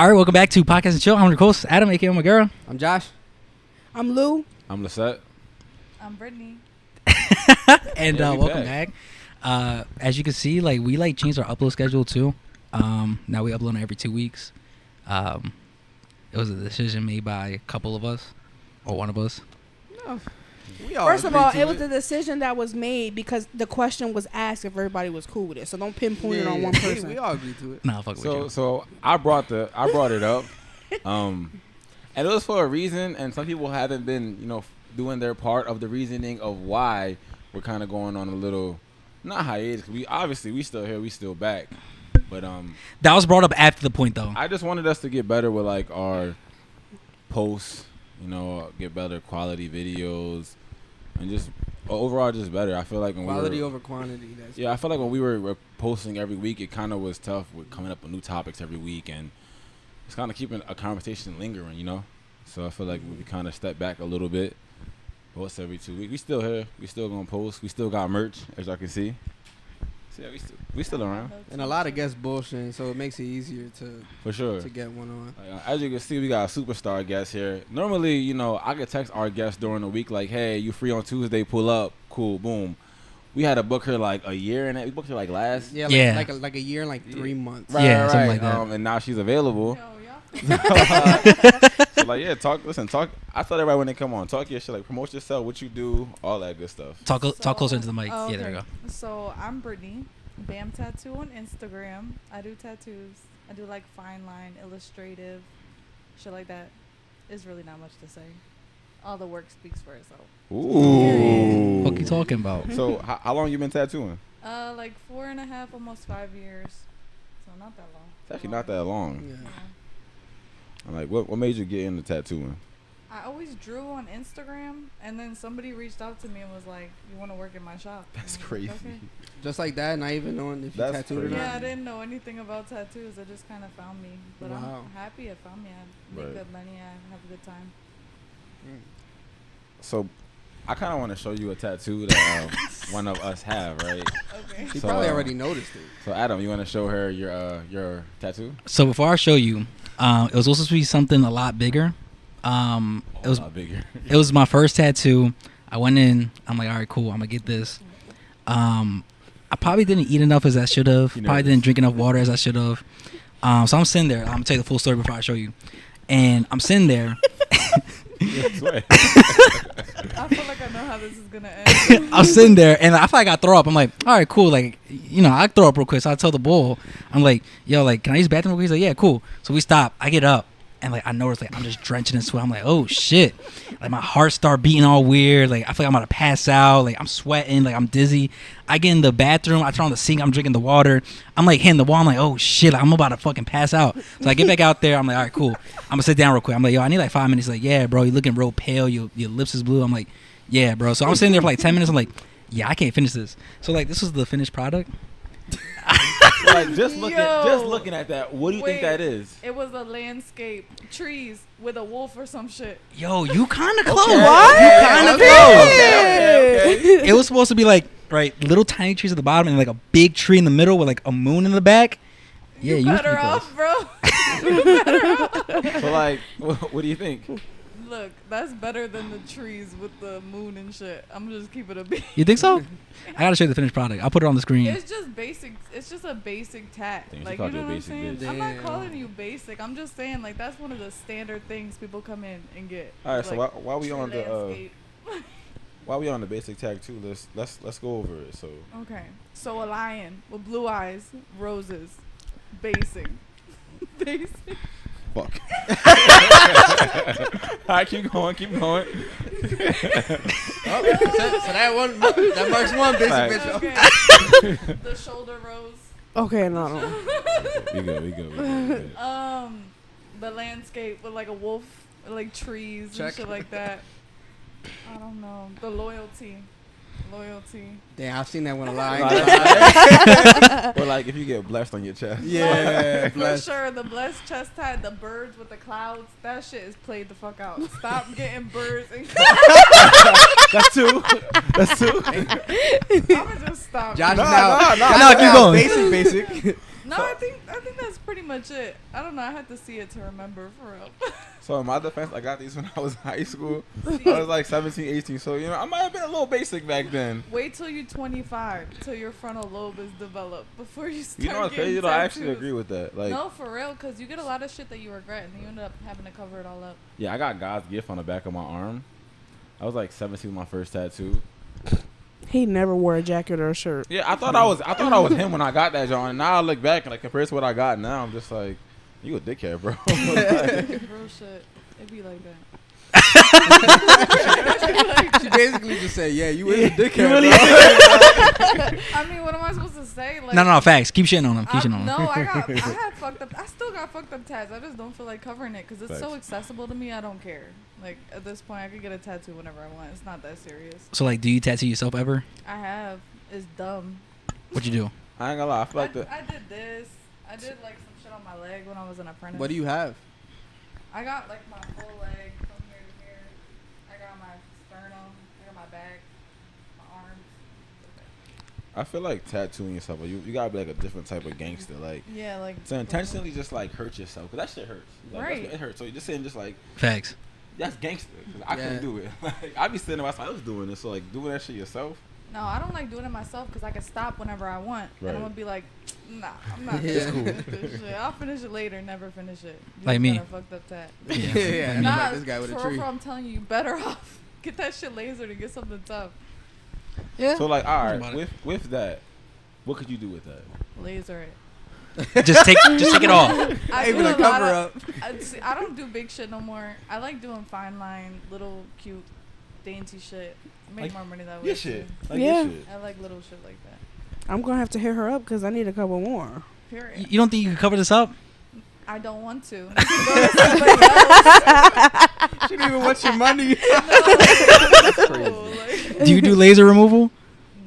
All right, welcome back to PodcastNChill. I'm your host, Adam, aka Magura. I'm Josh. I'm Lou. I'm Lisette. I'm Brittany. And welcome back. As you can see, we changed our upload schedule too. Now we upload every 2 weeks. It was a decision made by a couple of us, or one of us. No. First of all, it was a decision that was made because the question was asked if everybody was cool with it. So don't pinpoint it on one person. We all agreed to it. Nah, fuck with you. So I brought it up, and it was for a reason. And some people haven't been, doing their part of the reasoning of why we're kind of going on a little, not hiatus. We still here, we still back. But that was brought up after the point, though. I just wanted us to get better with our posts, get better quality videos, and just overall just better. I feel like when quality over quantity. I feel like when we were posting every week, it kind of was tough with coming up with new topics every week, and it's kind of keeping a conversation lingering, So I feel like we kind of stepped back a little bit. Post every 2 weeks. We still here. We still gonna post. We still got merch, as y'all can see. So yeah, we still around. And a lot of guests bullshitting, so it makes it easier to get one on. As you can see, we got a superstar guest here. Normally, I could text our guests during the week like, "Hey, you free on Tuesday? Pull up." Cool, boom. We had to book her like a year, and we booked her like last. Like a year and like 3 months. Right, yeah, right. Something like that. And now she's available. So talk. I thought everybody when they come on, talk your shit, promote yourself, what you do, all that good stuff. Talk closer into the mic. Okay. Yeah, there we go. So I'm Brittany, BamTat2 on Instagram. I do tattoos. I do fine line, illustrative, shit like that. It's really not much to say. All the work speaks for itself. Ooh. What you talking about? So how long you been tattooing? 4.5, almost 5 years. So not that long. It's actually not that long. Yeah. I'm like, what made you get into tattooing? I always drew on Instagram, and then somebody reached out to me and was like, "You want to work in my shop?" That's crazy. Like, okay. Just like that, not even knowing if you That's tattooed or crazy. not. Yeah, I didn't know anything about tattoos. It just kind of found me. But Wow. I'm happy it found me. I make good money. I have a good time. So I kind of want to show you a tattoo that one of us have, right? Okay. She probably already noticed it. So Adam, you want to show her your tattoo? So before I show you, it was supposed to be something a lot bigger. It was a lot bigger. It was my first tattoo. I went in. I'm like, all right, cool. I'm gonna get this. I probably didn't eat enough as I should have. Probably didn't drink enough water as I should have. So I'm sitting there. I'm gonna tell you the full story before I show you. And I'm sitting there. I feel like I know how this is gonna end. I'm sitting there, and I feel like I throw up. I'm like, all right, cool. I throw up real quick. So I tell the bull, I'm like, yo, can I use the bathroom real quick? He's like, yeah, cool. So we stop. I get up, and I notice I'm just drenching in sweat. I'm like, oh shit. My heart start beating all weird. I feel like I'm about to pass out. I'm sweating. I'm dizzy. I get in the bathroom. I turn on the sink. I'm drinking the water. I'm hitting the wall. I'm like, oh shit. I'm about to fucking pass out. So I get back out there. I'm like, all right, cool. I'm gonna sit down real quick. I'm like, yo, I need 5 minutes. He's like, yeah, bro, you're looking real pale. Your lips is blue. I'm like, yeah, bro. So I'm sitting there for 10 minutes. I'm like, yeah, I can't finish this. So this was the finished product. Just looking at that, what do you think that is? It was a landscape, trees with a wolf or some shit. Yo, you kind of close. What? You kind of close. Okay. It was supposed to be little tiny trees at the bottom and a big tree in the middle with a moon in the back. Yeah, you better off, bro. You better off. So what do you think? Look, that's better than the trees with the moon and shit. I'm just keep it a beat. You think so? I gotta show you the finished product. I'll put it on the screen. It's just basic. It's just a basic tat. Damn, she You called know you a what I'm basic saying? bitch. I'm not calling you basic. I'm just saying that's one of the standard things people come in and get. All right, so while we tree on the landscape. while we on the basic tag too, let's go over it. So Okay, so a lion with blue eyes, roses, basic. fuck. All right, keep going. So that marks one basic bitch. Okay. The shoulder rose. Okay, no. We good. The landscape with a wolf, trees and shit like that. I don't know. The loyalty. Damn, I've seen that one a lot. Or if you get blessed on your chest. Yeah, for sure. The blessed chest tat, the birds with the clouds, that shit is played the fuck out. Stop getting birds and That's two. I'ma just stop. Josh No, now keep going. Basic. No, I think that's pretty much much it. I don't know. I had to see it to remember for real. So in my defense, I got these when I was in high school. I was like 17, 18. So, I might have been a little basic back then. Wait till you're 25, till your frontal lobe is developed before you start. You know what's crazy though? I actually agree with that. Like, no, for real, because you get a lot of shit that you regret, and you end up having to cover it all up. Yeah, I got God's gift on the back of my arm. I was like 17 with my first tattoo. He never wore a jacket or a shirt. Yeah, I thought I was him when I got that, John. And now I look back and like compared to what I got now, I'm just like, you a dickhead, bro. Real shit. It be like that. She basically just said, "Yeah, you is a dickhead." Bro. I mean, what am I supposed to say? Like, no, facts. Keep shitting on him. Keep shitting on him. No, I had fucked up. I still got fucked up tats. I just don't feel like covering it because it's so accessible to me. I don't care. Like at this point, I could get a tattoo whenever I want. It's not that serious. So like, do you tattoo yourself ever? I have. It's dumb. What'd you do? I ain't gonna lie. I did this. I did like some shit on my leg when I was an apprentice. What do you have? I got like my full leg from here to here. I got my sternum. I got my back, my arms. I feel like tattooing yourself, you gotta be like a different type of gangster, like yeah, like to intentionally just like hurt yourself, cause that shit hurts. Like, right, it hurts. So you're just saying, just like facts. That's gangster. Cause I couldn't do it. Like I be sitting there, I was doing this, so like doing that shit yourself. No, I don't like doing it myself because I can stop whenever I want, and I'm gonna be like, nah, I'm not Yeah. gonna finish this shit. I'll finish it later, never finish it. You Like me. got a fucked up tat. Yeah. Nah, Like this guy with a tree. for I'm telling you, better off get that shit lasered and get something tough. Yeah. So like, all right, with that, what could you do with that? Laser it. just take it off. I Even do a cover up. I don't do big shit no more. I like doing fine line, little cute, dainty shit. Make Like more money that way. Your shit. Like Yeah. your shit. I like little shit like that. I'm gonna have to hit her up because I need a couple more. Period. You don't think you can cover this up? I don't want to. Go to somebody else. She didn't even want your money. No. Like, Do you do laser removal?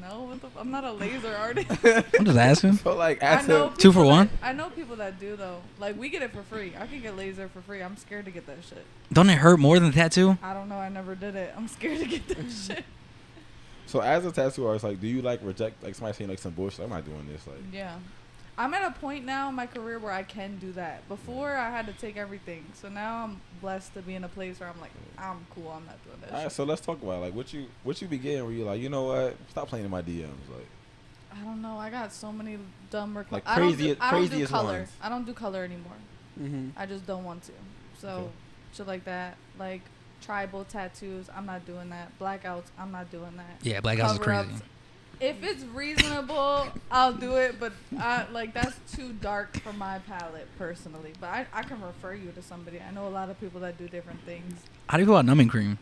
no, I'm not a laser artist. I'm just asking. So like, I know 2 for 1. I know people that do though. Like we get it for free. I can get laser for free. I'm scared to get that shit. Don't it hurt more than the tattoo? I don't know. I never did it. I'm scared to get that shit. So as a tattoo artist, like, do you like reject like somebody saying like some bullshit? I'm not doing this. Like, Yeah. I'm at a point now in my career where I can do that. Before I had to take everything. So now I'm blessed to be in a place where I'm like, I'm cool. I'm not doing that all right, shit. so let's talk about it. Like what you be getting where you like, you know what? Stop playing in my DMs. Like, I don't know. I got so many dumb requests. Like I don't do craziest color. ones. I don't do color anymore. Mm-hmm. I just don't want to. So Okay. shit like that. Like tribal tattoos. I'm not doing that. Blackouts. I'm not doing that. Yeah, blackouts is crazy. Cover-ups. If it's reasonable, I'll do it. But like that's too dark for my palate personally. But I can refer you to somebody. I know a lot of people that do different things. How do you feel about numbing cream?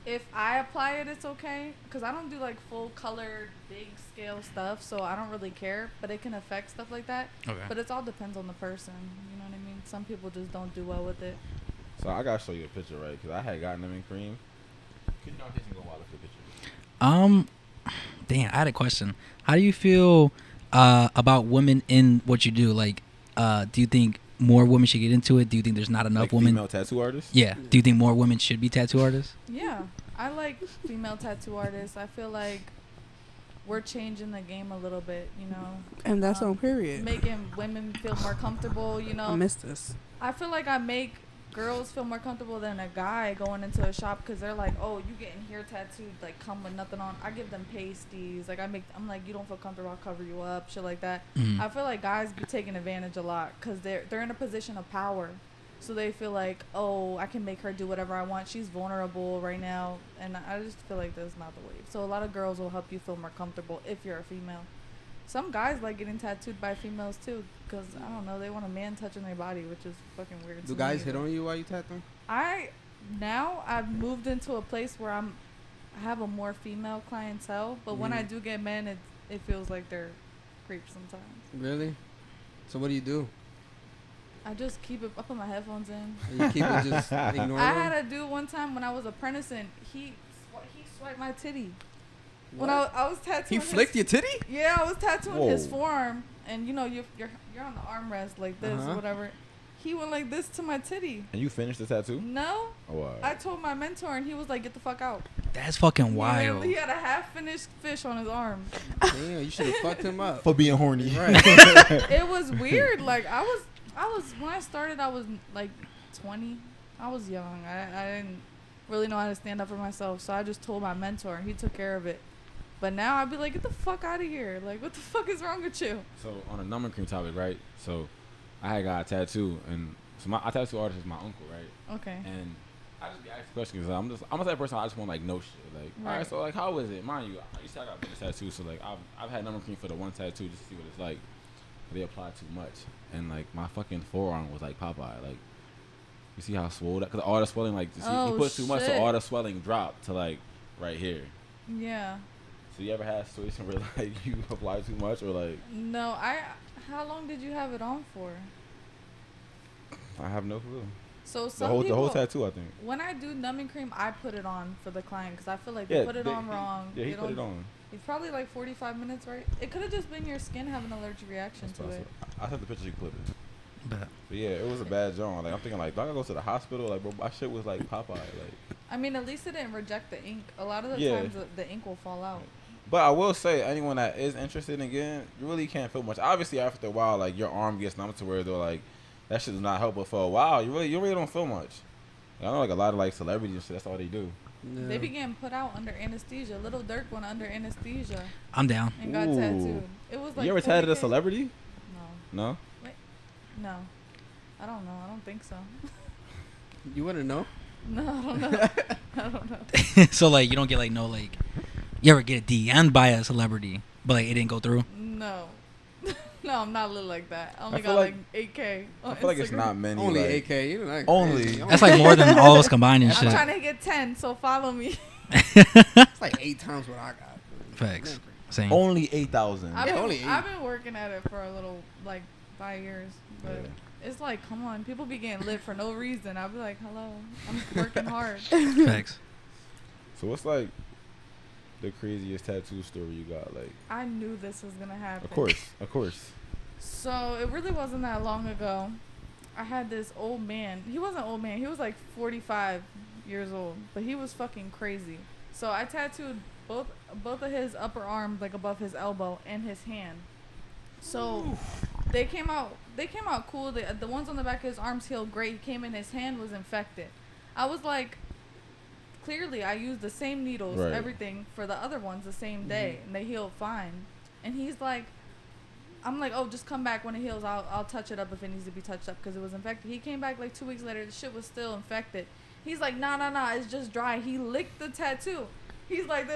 If I apply it, it's okay. Because I don't do like full color, big scale stuff. So I don't really care. But it can affect stuff like that. Okay. But it all depends on the person. You know what I mean? Some people just don't do well with it. so I gotta show you a picture, right? Because I had gotten them in cream. Can you not go wild for the picture? Damn, I had a question. How do you feel about women in what you do? Like, do you think more women should get into it? Do you think there's not enough Like women? female tattoo artists? Yeah. Do you think more women should be tattoo artists? Yeah, I like female tattoo artists. I feel like we're changing the game a little bit, you know. And that's on period. Making women feel more comfortable, you know. I missed this. I feel like I make girls feel more comfortable than a guy going into a shop because they're like, oh, you getting here tattooed, like come with nothing on. I give them pasties. Like I'm like, you don't feel comfortable, I'll cover you up, shit like that. Mhm. I feel like guys be taking advantage a lot because they're in a position of power. So they feel like, oh, I can make her do whatever I want. She's vulnerable right now. And I just feel like that's not the wave. So a lot of girls will help you feel more comfortable if you're a female. Some guys like getting tattooed by females too because, I don't know, they want a man touching their body, which is fucking weird. Do guys hit on you while you tattoo? I've moved into a place where I have a more female clientele. But when I do get men, it feels like they're creeps sometimes. Really? So what do you do? I just keep it. I put my headphones in. You keep it just ignoring I them? had a dude one time when I was apprenticing. He swiped my titty. What? When I was tattooing. He flicked your titty? Yeah, I was tattooing his Whoa. forearm, and you know you're on the armrest like this, Uh-huh. whatever. He went like this to my titty. And you finished the tattoo? No. Oh, wow. I told my mentor, and he was like, "Get the fuck out." That's fucking wild. He had a half-finished fish on his arm. Damn, you should have fucked him up. For being horny. Right. It was weird. Like When I started, I was like 20. I was young. I didn't really know how to stand up for myself, so I just told my mentor, and he took care of it. But now I'd be like, get the fuck out of here. Like, what the fuck is wrong with you? So, on a numbing cream topic, right? So, I had got a tattoo, and so my tattoo artist is my uncle, right? Okay. And I just be asking questions, because I'm the type of person I just want, like, no shit. Like, right. All right, so, like, how was it? Mind you, I used to have a tattoo, so, like, I've had numbing cream for the one tattoo just to see what it's like. But they apply too much. And, like, my fucking forearm was like Popeye. Like, you see how swole that? Because all the swelling, like, he put too much, so all the swelling dropped to, like, right here. Yeah. So you ever had a situation where, like, you apply too much or, like? No, how long did you have it on for? I have no clue. So the whole tattoo, I think. When I do numbing cream, I put it on for the client because I feel like they put it on wrong. Yeah, he put it on. It's probably like 45 minutes, right? It could have just been your skin having an allergic reaction to it. I sent the picture, you clip it. But yeah, it was a bad joint. Like, I'm thinking, like, do I gotta go to the hospital? Like, bro, my shit was like Popeye. Like, I mean, at least it didn't reject the ink. A lot of the times the ink will fall out. But I will say, anyone that is interested in getting, you really can't feel much. Obviously, after a while, like, your arm gets numb to where they're like, that shit does not help. But for a while, you really don't feel much. I know, like, a lot of, like, celebrities and shit, that's all they do. Yeah. They be getting put out under anesthesia. Little Dirk went under anesthesia. I'm down. And got tattooed. It was like. You ever tattooed a celebrity? No. No? Wait. No. I don't know. I don't think so. You want to know? No, I don't know. I don't know. So, like, you don't get, like, no, like, you ever get DM'd by a celebrity, but, like, it didn't go through? No. No, I'm not lit like that. I only got like 8K on I feel like Instagram. It's not many. Only like, 8K. You know, like only. That's like more than all of us combined and shit. I'm trying to get 10, so follow me. It's like 8 times what I got. Facts. Same. Only 8,000. I've been working at it for a little, like, 5 years. But it's like, come on. People be getting lit for no reason. I'll be like, hello. I'm working hard. Facts. So what's, like, the craziest tattoo story you got? Like, I knew this was going to happen. Of course. So it really wasn't that long ago. I had this old man. He wasn't old man. He was like 45 years old, but he was fucking crazy. So I tattooed both of his upper arms, like above his elbow, and his hand. So they came out cool. The ones on the back of his arms healed great. He came in, his hand was infected. I was like, clearly I used the same needles, everything for the other ones the same day, and they healed fine. And he's like, I'm like, oh, just come back when it heals. I'll touch it up if it needs to be touched up because it was infected. He came back like 2 weeks later. The shit was still infected. He's like, nah, it's just dry. He licked the tattoo. He's like,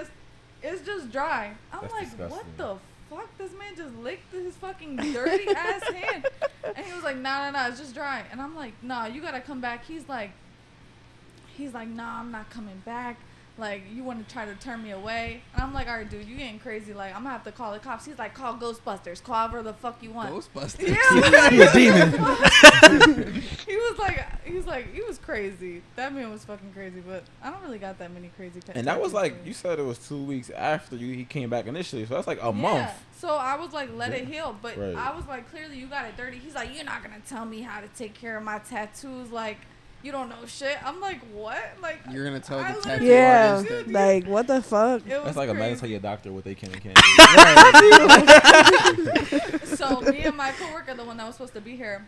it's just dry. I'm That's like, disgusting. What the fuck? This man just licked his fucking dirty ass hand. And he was like, nah, it's just dry. And I'm like, nah, you gotta come back. He's like, nah, I'm not coming back. Like, you want to try to turn me away? And I'm like, all right, dude, you getting crazy. Like, I'm going to have to call the cops. He's like, call Ghostbusters. Call whoever the fuck you want. Ghostbusters? Yeah. You're a demon. He was crazy. That man was fucking crazy, but I don't really got that many crazy tattoos. And that was like, you said it was 2 weeks after he came back initially. So that's like a month. So I was like, let it heal. But I was like, clearly you got it dirty. He's like, you're not going to tell me how to take care of my tattoos. Like, you don't know shit. I'm like, what? Like, you're gonna tell the tattoo artist that. Like, what the fuck? That's like crazy. A man tell your doctor what they can and can't do. So me and my coworker, the one that was supposed to be here,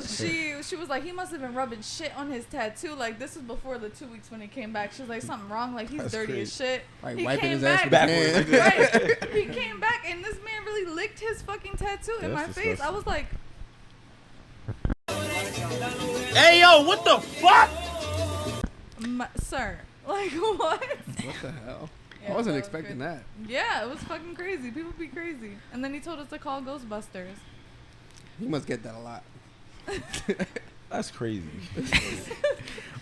she was like, he must have been rubbing shit on his tattoo. Like, this is before the 2 weeks when he came back. She was like, something wrong. Like, he's That's dirty crazy. As shit. Like he wiping came his ass back right. He came back and this man really licked his fucking tattoo in my face. I was like, hey, yo, what the fuck? Sir, like, what? What the hell? Yeah, I wasn't expecting that. Yeah, it was fucking crazy. People be crazy. And then he told us to call Ghostbusters. He must get that a lot. That's crazy.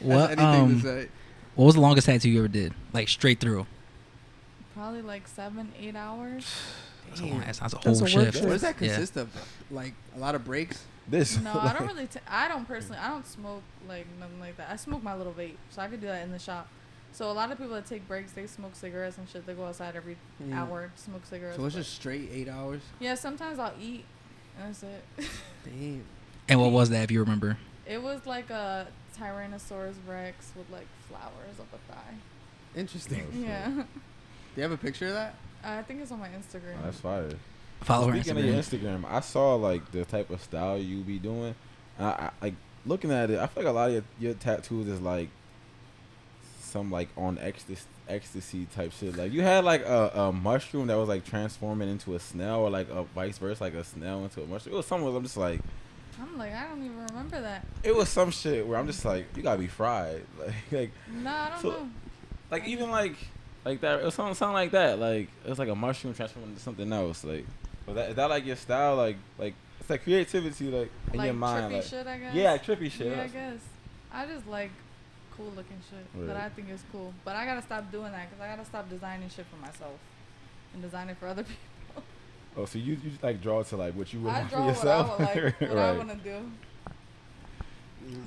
What was the longest tattoo you ever did? Like, straight through? Probably like 7-8 hours. That's a whole shift. What does that consist of? Like, a lot of breaks? No, I don't really. I don't smoke like nothing like that. I smoke my little vape, so I could do that in the shop. So a lot of people that take breaks, they smoke cigarettes and shit. They go outside every hour, smoke cigarettes. So it's just straight 8 hours? Yeah, sometimes I'll eat, and that's it. Damn. And what was that, if you remember? It was like a Tyrannosaurus Rex with like flowers up a thigh. Interesting. Yeah. Do you have a picture of that? I think it's on my Instagram. Oh, that's fire. Follow her Speaking of your Instagram, I saw like the type of style you be doing. I like looking at it. I feel like a lot of your tattoos is like some like on ecstasy type shit. Like you had like a mushroom that was like transforming into a snail, or like a vice versa, like a snail into a mushroom. It was something where I'm just like, I don't even remember that. it was some shit where I'm just like, you gotta be fried. Like no, I don't know. Like even like that. It was something like that. Like it was like a mushroom transforming into something else. Like, but is that like your style? Like it's like creativity, like in like your mind. Trippy Like shit, I guess. Yeah, trippy shit. Yeah, I guess. I just like cool looking shit that I think is cool. But I gotta stop doing that because I gotta stop designing shit for myself and designing for other people. Oh, so you just like draw to like what you would want for I yourself? draw what I would like, what right. I want to do.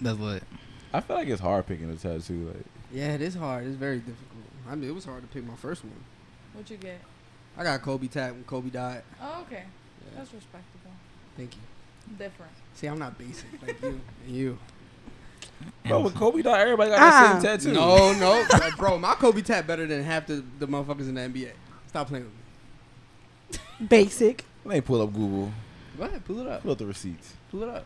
That's lit. I feel like it's hard picking a tattoo. Like, yeah, it is hard. It's very difficult. I mean, it was hard to pick my first one. What'd you get? I got Kobe tat when Kobe died. Oh, okay. Yeah. That's respectable. Thank you. Different. See, I'm not basic like you. And you. bro, when Kobe died, everybody got that same tattoo. No, like, bro, my Kobe tat better than half the motherfuckers in the NBA. Stop playing with me. Basic. Let me pull up Google. Go ahead, pull it up. Pull up the receipts. Pull it up.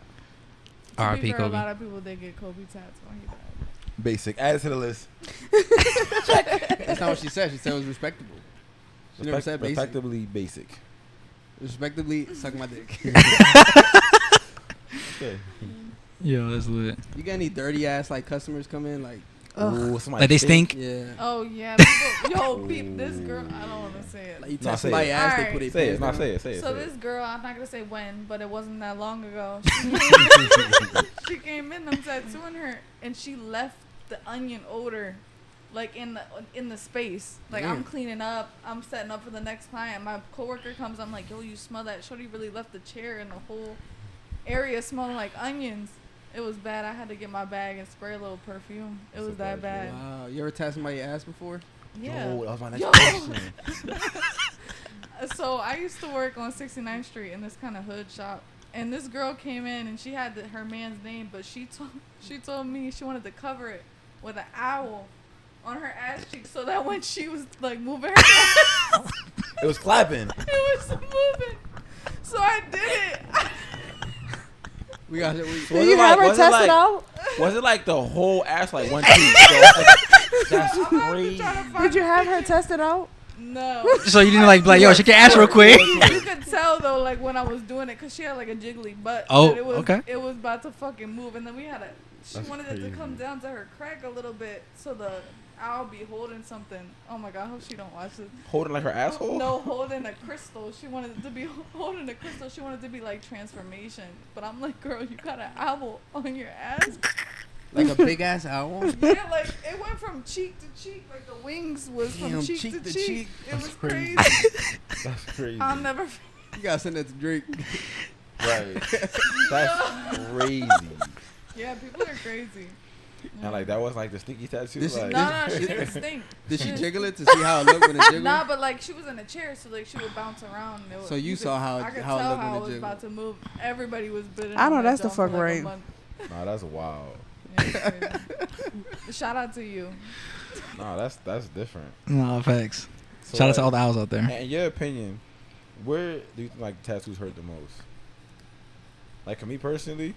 R.I.P. Kobe. A lot of people did get Kobe tats when he died. Basic. Add it to the list. That's not what she said. She said it was respectable. She never said basic. Respectably basic. Respectably, suck my dick. Okay. Yo, that's lit. You got any dirty ass like customers come in like? Ooh, Like they stink? Yeah. Oh yeah. People, peep this girl. I don't want to say it. Like you touch somebody's ass, they put it. Say it. Not say it. Say it. So this girl, I'm not gonna say when, but it wasn't that long ago. She came in, I'm tattooing her, and she left the onion odor, like in the space. Like I'm cleaning up, I'm setting up for the next client. My coworker comes, I'm like, yo, you smell that? Shorty really left the chair and the whole area smelling like onions. It was bad. I had to get my bag and spray a little perfume. It was that bad. Wow. You ever tattooed somebody's ass before? Yeah. Yo, that was my next question. So I used to work on 69th Street in this kind of hood shop, and this girl came in and she had her man's name, but she told me she wanted to cover it with an owl on her ass cheek, so that when she was like moving her ass, it was clapping. It was moving. So I did it. We got it. Did you have her test it out? Was it like the whole ass, like one cheek? That's crazy. Did you have her test it out? No. So you didn't like yo, shake your ass real quick. You could tell though, like when I was doing it, cause she had like a jiggly butt. Oh, it was, okay. It was about to fucking move, and then she wanted it to come down to her crack a little bit, so I'll be holding something. Oh my god, I hope she don't watch this. Holding like her asshole? No, holding a crystal. She wanted it to be holding a crystal. She wanted it to be like transformation. But I'm like, girl, you got an owl on your ass. Like a big ass owl? Yeah, like it went from cheek to cheek. Like the wings was from cheek to cheek. It was crazy. That's crazy. I'll never. You gotta send that to Drake. Right. That's crazy. Yeah, people are crazy. And like that was like the stinky tattoo. Like, no, she didn't stink. Did she jiggle it to see how it looked when it jiggled? Nah, but like she was in a chair, so like she would bounce around. So you saw how I could how tell it looked how when it was it about to move. Everybody was bidding. I know on that's that the jump fuck for, like, right. a month. Nah, that's wild. Yeah, shout out to you. Nah, that's different. No, facts. So Shout out to all the owls out there. In your opinion, where do you think like tattoos hurt the most? Like for me personally,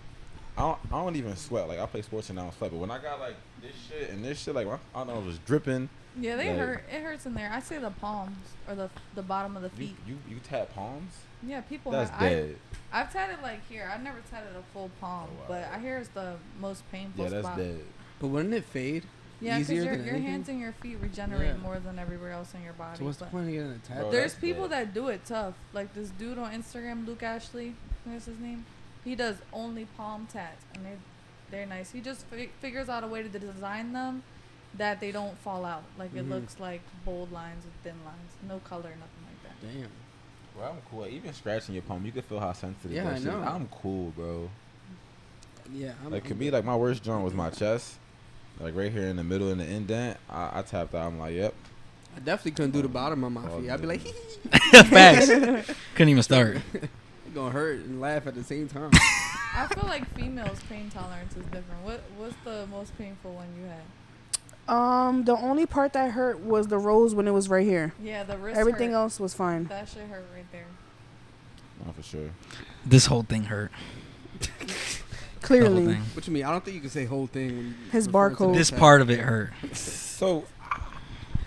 I don't even sweat. Like I play sports and I don't sweat, but when I got like this shit and this shit, like I don't know, it was dripping. Yeah, they like, hurt. It hurts in there. I say the palms or the bottom of the feet. You tap palms? Yeah, people. That's dead. I've tatted like here. I've never tatted a full palm, but I hear it's the most painful. Yeah, that's spot. dead. But wouldn't it fade? Yeah, because easier your than anything? hands and your feet regenerate more than everywhere else in your body. So what's the point of getting a tattoo? There's people that do it tough. Like this dude on Instagram, Luke Ashley. What's his name? He does only palm tats, and they're nice. He just figures out a way to design them that they don't fall out. Like it looks like bold lines with thin lines, no color, nothing like that. Damn. Well, I'm cool. Even scratching your palm, you can feel how sensitive. Yeah, that I shit know. is. I'm cool, bro. Yeah. Like to me, like my worst joint was my chest. Like right here in the middle in the indent, I tapped out. I'm like, yep. I definitely couldn't do the bottom of my feet. I'd be like, Facts. Couldn't even start. It's gonna hurt and laugh at the same time. I feel like females' pain tolerance is different. What's the most painful one you had? The only part that hurt was the rose when it was right here. Yeah, the wrist. Everything hurt. else was fine. That shit hurt right there. Oh, for sure. This whole thing hurt. The whole Clearly, thing. What you mean? I don't think you can say whole thing. When you His refer to barcode. This BamTat. part of it hurt. So,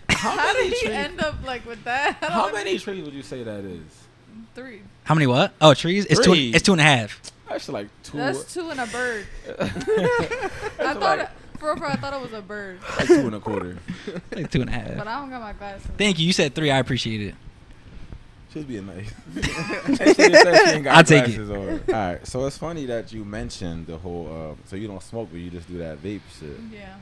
How did he end up like with that? how many trees would you say that is? 3. How many what? Oh, trees? It's 2. Three. It's 2.5. Actually, like 2. That's 2 and a bird. I thought like, for real, I thought it was a bird, like 2 1/4. Like 2.5. but I don't got my glasses. Thank you. You said 3. I appreciate it. She's being nice. And she just said she ain't got I'll take glasses on. All right, so it's funny that you mentioned the whole. So you don't smoke, but you just do that vape shit. Yeah,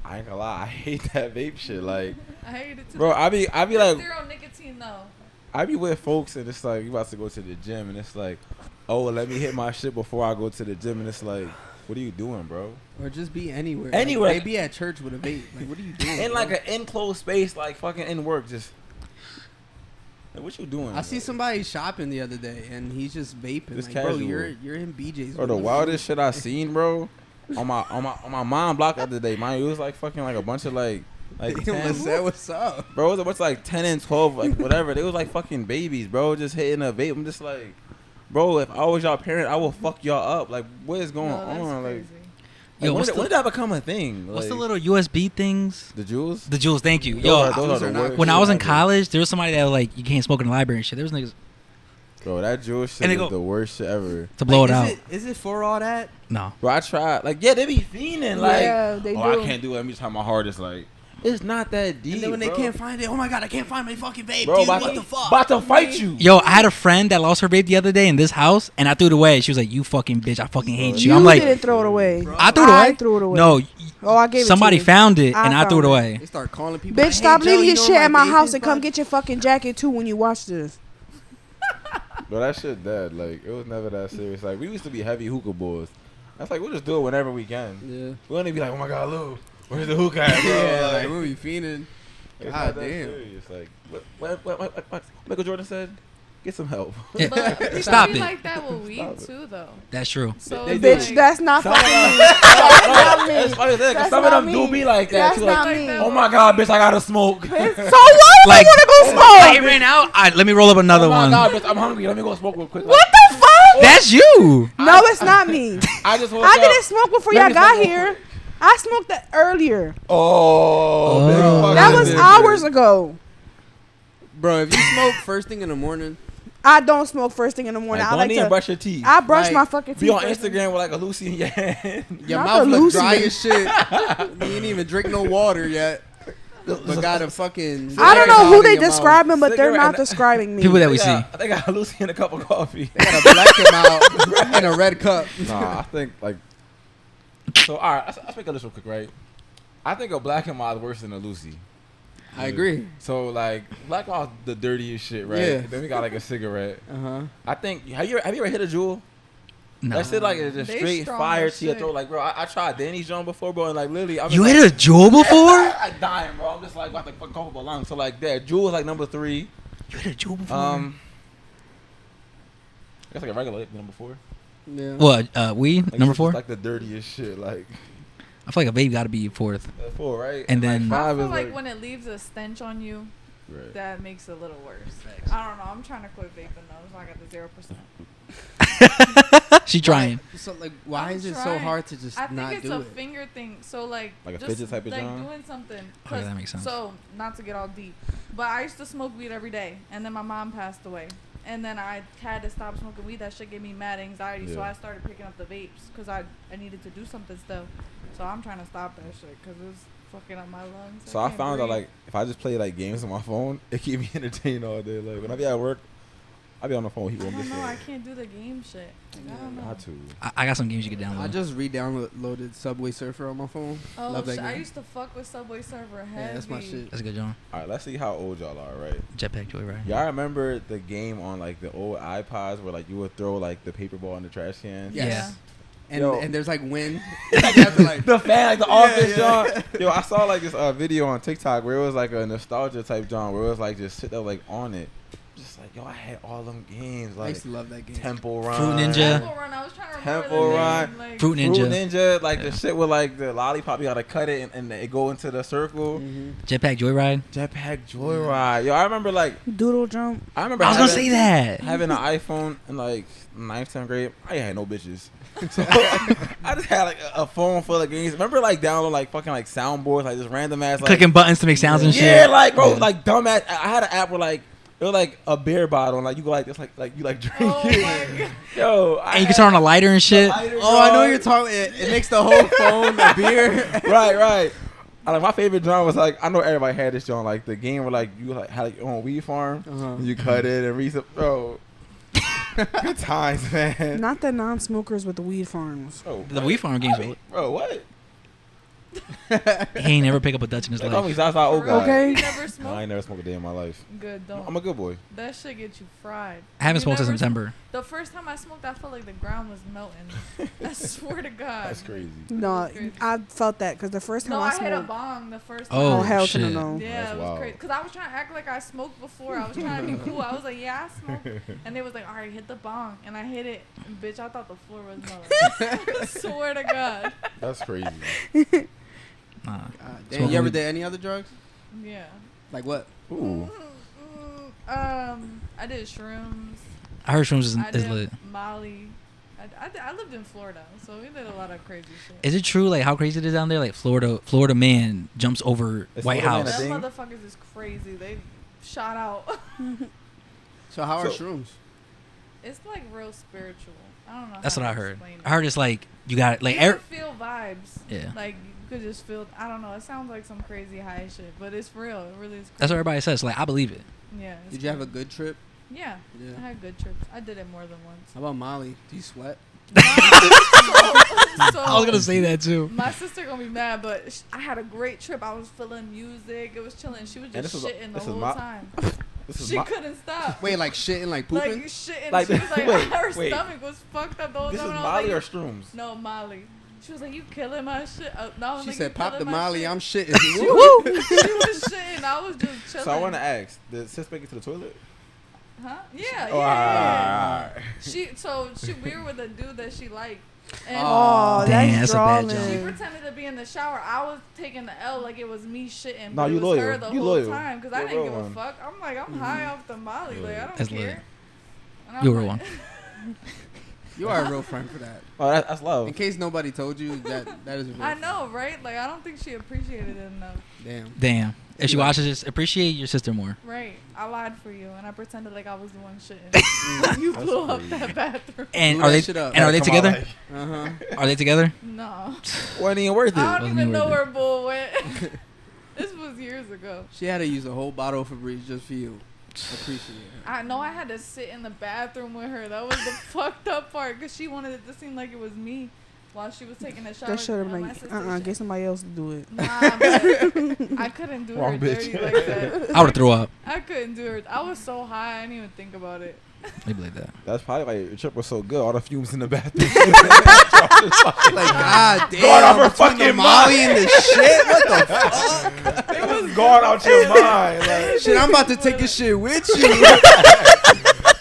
I ain't gonna lie, I hate that vape shit. Like, I hate it too. bro, I be like, 0 nicotine though. I be with folks and it's like you about to go to the gym and it's like, oh, let me hit my shit before I go to the gym and it's like, what are you doing, bro? Or just be anywhere. Anywhere. Like, maybe at church with a vape. Like, what are you doing? In bro? like an enclosed space, like fucking in work, just. Like, what you doing? I see somebody shopping the other day and he's just vaping. It's Like, bro, casual. you're in BJ's. Or the wildest shit I seen, bro. On my mom block the other day, man. It was like fucking like a bunch of like 10, Say what's up. bro. It was a bunch of like 10 and 12, like whatever. They was like fucking babies, bro. Just hitting a vape. I'm just like, bro. If I was y'all parent, I will fuck y'all up. Like, what is going No, that's on? Like, crazy. Yo, when, what's did, when did that become a thing? What's the Like, little USB things? the jewels? The jewels. Thank you. Those Yo, are those the are not worst when I shit was in ever. college, there was somebody that was like, you can't smoke in the library and shit. There was niggas Bro, that jewel shit And they is go- the worst shit ever. to blow it out. Is it for all that? No. Bro, I tried. Like, yeah, they be fiending. Like, Yeah, they oh, do. I can't do it. Let me try my hardest. Like, it's not that deep. And then when bro. they can't find it, oh my god, I can't find my fucking vape. Bro, dude, about what to, the fuck? about to fight you. Yo, I had a friend that lost her vape the other day in this house, and I threw it away. She was like, "You fucking bitch, I fucking hate you." You I'm like, didn't throw it away. Bro. I threw it away. I threw it away. No, Oh, I gave it somebody to you. found it, I and I threw it found it. away. They start calling people. Bitch, like, stop hey, Joe, leaving you your know shit my at my vape house is and come fucked? get your fucking jacket too when you watch this. Bro, that shit dead. Like, it was never that serious. Like, we used to be heavy hookah boys. That's like, we'll just do it whenever we can. Yeah. We only be like, oh my god, Lou, where's the hookah at, bro? Yeah, like Like, we'll be fiending. it's God not that damn. serious. Like, what Michael Jordan said? Get some help. Yeah. But people Stop be it. like that with weed Stop it. too, though. That's true. So They it's do. Bitch, like, that's not Some fucking of me. them- That's not It's me. funny as hell, 'cause That's some of not them do me. be like that. That's too, not like, me. oh my god, bitch, I gotta smoke. So what if I Like- want to go Like, it smoke? ran out. Let me roll up another Oh my one. god, bitch, I'm hungry. Let me go smoke real quick. What the fuck? That's you. No, it's not me. I just woke I up. didn't smoke before Let y'all me got smoke real here. I smoked that earlier. Oh, big Oh. fucking That was difference. hours ago. Bro, if you smoke first thing in the morning, I don't smoke first thing in the morning. Like, I don't like even to. brush your teeth. I brush Like, my fucking teeth. Be on first thing. Instagram with like a Lucy in your hand. your Not mouth the look dry Lucy. as shit. You ain't even drink no water yet. But got a fucking. I don't know cigarette who in they your mouth. describing, but they're Cigarette not and- describing me. People that we see. I think I got Lucy in a cup of coffee. They got a black him out and a red cup. Nah, I think like. So all right, let's make a list real quick, right? I think a black and mild is worse than a Lucy. I agree. So like black mild the dirtiest shit, right? Yeah. Then we got like a cigarette. Uh huh. I think have you ever hit a jewel? No. That shit like is just They straight strong fire as to your shit. throat. Like bro, I tried Danny's John before, bro, and like literally I was You like, hit a jewel before? I'm dying, bro. I'm just like about to fucking cough up a lung. So like that jewel is like number 3. You hit a jewel before? I guess like a regular like number 4. Yeah. What? Weed? Like, Number it's 4? just like the dirtiest shit. Like I feel like a vape got to be 4th. 4, right? And then- like, I 5 feel is like when it leaves a stench on you, right. that makes it a little worse. I don't know. I'm trying to quit vaping though, so I got the 0%. She trying. So like, why I'm is it so trying. hard to just I think not it's do a it? finger thing. So like Like a just, fidget type of like John? doing something. Okay, that 'Cause- makes sense. So not to get all deep, but I used to smoke weed every day, and then my mom passed away, and then I had to stop smoking weed. That shit gave me mad anxiety, so Yeah. I started picking up the vapes because I needed to do something still. So I'm trying to stop that shit because it's fucking up my lungs. So I can't found out breathe. like if I just play like games on my phone, it keep me entertained all day. Like when I be at work, I be on the phone. He I won't don't get know. I shit. can't do the game shit. Like, I don't know. Not to. I got some games you can download. I just re-downloaded Subway Surfer on my phone. Oh, Love that shit, I game. used to fuck with Subway Server heavy. Yeah, that's my shit. That's a good John. All right, let's see how old y'all are, right? Jetpack Joyride. Y'all remember the game on like the old iPods where like you would throw like the paper ball in the trash can? Yes. And Yo. and there's like wind. You have to, like, The fan, like the Yeah, office, yeah. John. Yo, I saw like this video on TikTok where it was like a nostalgia type John where it was like just sit there like on it. just like, yo, I had all them games. I Like used to love that game. Temple Run. Fruit Ninja. Temple Run. I was trying to remember Temple the Run. name. Like, Fruit Ninja. Fruit Ninja. Like the shit with like the lollipop, you gotta cut it and it go into the circle. Jetpack Joyride. Jetpack Joyride. Yo, I remember like, Doodle jump. I remember I was gonna say that. having an iPhone in like 9th, 10th grade. I ain't had no bitches. So I just had like a phone full of games. Remember like download like fucking like soundboards, like just random ass like Clicking buttons to make sounds and shit. yeah, like bro, like dumbass. I had an app where like it was like a beer bottle, and like you go like this, like you like drink Oh it. my God. Yo, And you can turn on a lighter and shit. Oh, I know what you're talking. It makes the whole phone a beer. right. I like my favorite genre was like I know everybody had this genre like the game where like you like had like your own weed farm, and you cut it and reset. Bro, good times, man. Not the non-smokers with the weed farms. Bro, The Wii Farm games. bro, what? He ain't never pick up a Dutch in his They call me life. Zaza old guy. Okay. You never No, I smoked? ain't never smoked a day in my life. Good, don't. I'm a good boy. That shit gets you fried. I haven't You smoked since never September. The first time I smoked, I felt like the ground was melting. I swear to God. That's crazy. No, Crazy. I felt that because the first time No, I I hit a smoked. bong the first time. Oh, Oh, hell to shit. no. Yeah, That's it was wild. crazy. Because I was trying to act like I smoked before. I was trying to be cool. I was like, yeah, I smoked. And they was like, all right, hit the bong. And I hit it. And bitch, I thought the floor was melting. I swear to God. That's crazy. Nah. Damn, you ever did any other drugs? Yeah. Like what? Ooh. I did shrooms. I heard shrooms I is did lit. Molly. I lived in Florida, so we did a lot of crazy shit. Is it true like how crazy it is down there? Like Florida man jumps over Is White Florida man House. a Them thing? motherfuckers is crazy. They shot out. So how are So- shrooms? It's like real spiritual. I don't know. That's how what to I heard. explain I heard it's like you got like you can feel vibes. Yeah. Like you could just feel. I don't know. It sounds like some crazy high shit, but it's real. It really is. Crazy. that's what everybody says. Like I believe it. Yeah. it's Did you have a crazy. good trip? Yeah. Yeah. I had good trips. I did it more than once. How about Molly? Do you sweat? So, I was gonna say that too. My sister gonna be mad, but I had a great trip. I was feeling music. It was chilling. She was And just this is- shitting the this is whole my- time. This is She my, couldn't stop. Wait, like shitting, like Like pooping? shitting. Like, She was like, wait, her wait. stomach was fucked up the whole this is time. and I Molly or was like, shrooms? no, Molly. She was like, you killing my shit. No, I was She like, said, "You "Pop the killing my Molly, shit." I'm shitting." She was shitting. I was just chilling. So I want to ask, did sis make it to the toilet? Huh? Yeah, Oh, yeah. alright. We were with a dude that she liked. And Oh, Dang, that's that's a bad drawing. she pretended to be in the shower. I was taking the L like it was me shitting. No, but you it was loyal. her the You whole loyal. time because I You're a didn't real give a one. fuck. I'm like, I'm high off the Molly. Like, I don't That's care. lit. And I'm You were like- one. You are a real friend for that. Oh, that's love. In case nobody told you, that is a real I friend. know, right? Like, I don't think she appreciated it enough. Damn. Damn. If she watches this, appreciate your sister more. Right. I lied for you, and I pretended like I was the one shitting. You That's blew up crazy. that bathroom. And Blew are that they shit up. and are they Come on, together? like, Uh-huh. Are they together? No. wasn't even worth it. I don't Wasn't even even know worth where Bull went. This was years ago. She had to use a whole bottle of Febreze just for you. Appreciate it. I know I had to sit in the bathroom with her. That was the fucked up part because she wanted it to seem like it was me while she was taking a shower. That should have and my been sister like, shit. get somebody else to do it. Nah, but I couldn't do Wrong her bitch. dirty like that. I would have threw up. I couldn't do her. I was so high, I didn't even think about it. Maybe like that. That's probably like your trip was so good. All the fumes in the bathroom. Like, God damn. Going off her between the fucking Molly mind. and the shit? What the fuck? it was going out your mind. Like, Shit, I'm about to take this shit with you.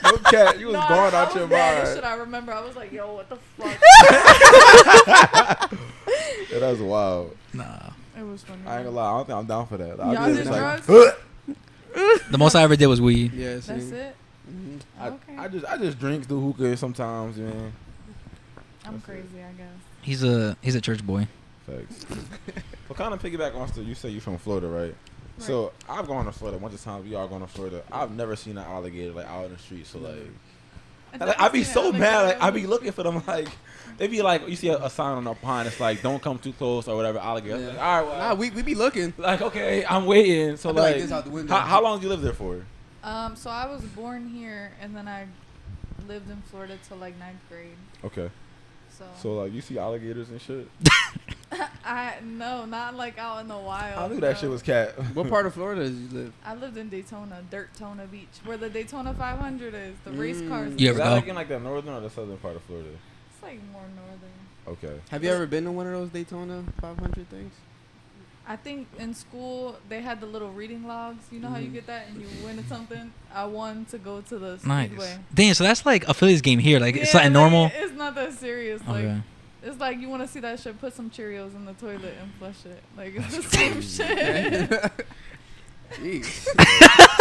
no cat, you was No, going I out was your mad as mind. shit. I remember I was like, yo, what the fuck? Yeah, that was wild. Nah. It was funny. I ain't gonna lie. I don't think I'm down for that. I Y'all just did like, drugs? The most I ever did was weed. Yeah, see. That's it? Mhm. Okay. I just drink the hookah sometimes, man. I'm crazy, I guess. He's a church boy. Facts. But kind of piggyback on you say you're from Florida, right? So I've gone to Florida a bunch of times. We all gone to Florida. I've never seen an alligator like out in the street. So like, I'd be so mad. Like I'd be looking for them. Like they be like, you see a sign on the pine. It's like, don't come too close or whatever. Alligator. Yeah. Like, all right, well, Nah, we be looking. like okay, I'm waiting. So I be like like, this out the window. how long did you live there for? So I was born here, and then I lived in Florida till like 9th grade. Okay. So like, you see alligators and shit. No, not like out in the wild. I knew that no. shit was cat. What part of Florida did you live? I lived in Daytona, Dirtona Beach, where the Daytona 500 is, the race cars. You Is ever that go? like in like the northern or the southern part of Florida? It's like more northern. Okay. Have you ever been to one of those Daytona 500 things? I think in school they had the little reading logs. You know how you get that and you win at something? I won to go to the Speedway. Nice. Damn, so that's like a Phillies game here. Like, it's something like, normal. It's not that serious. Like, Okay. it's like you want to see that shit, put some Cheerios in the toilet and flush it. Like, it's the same shit.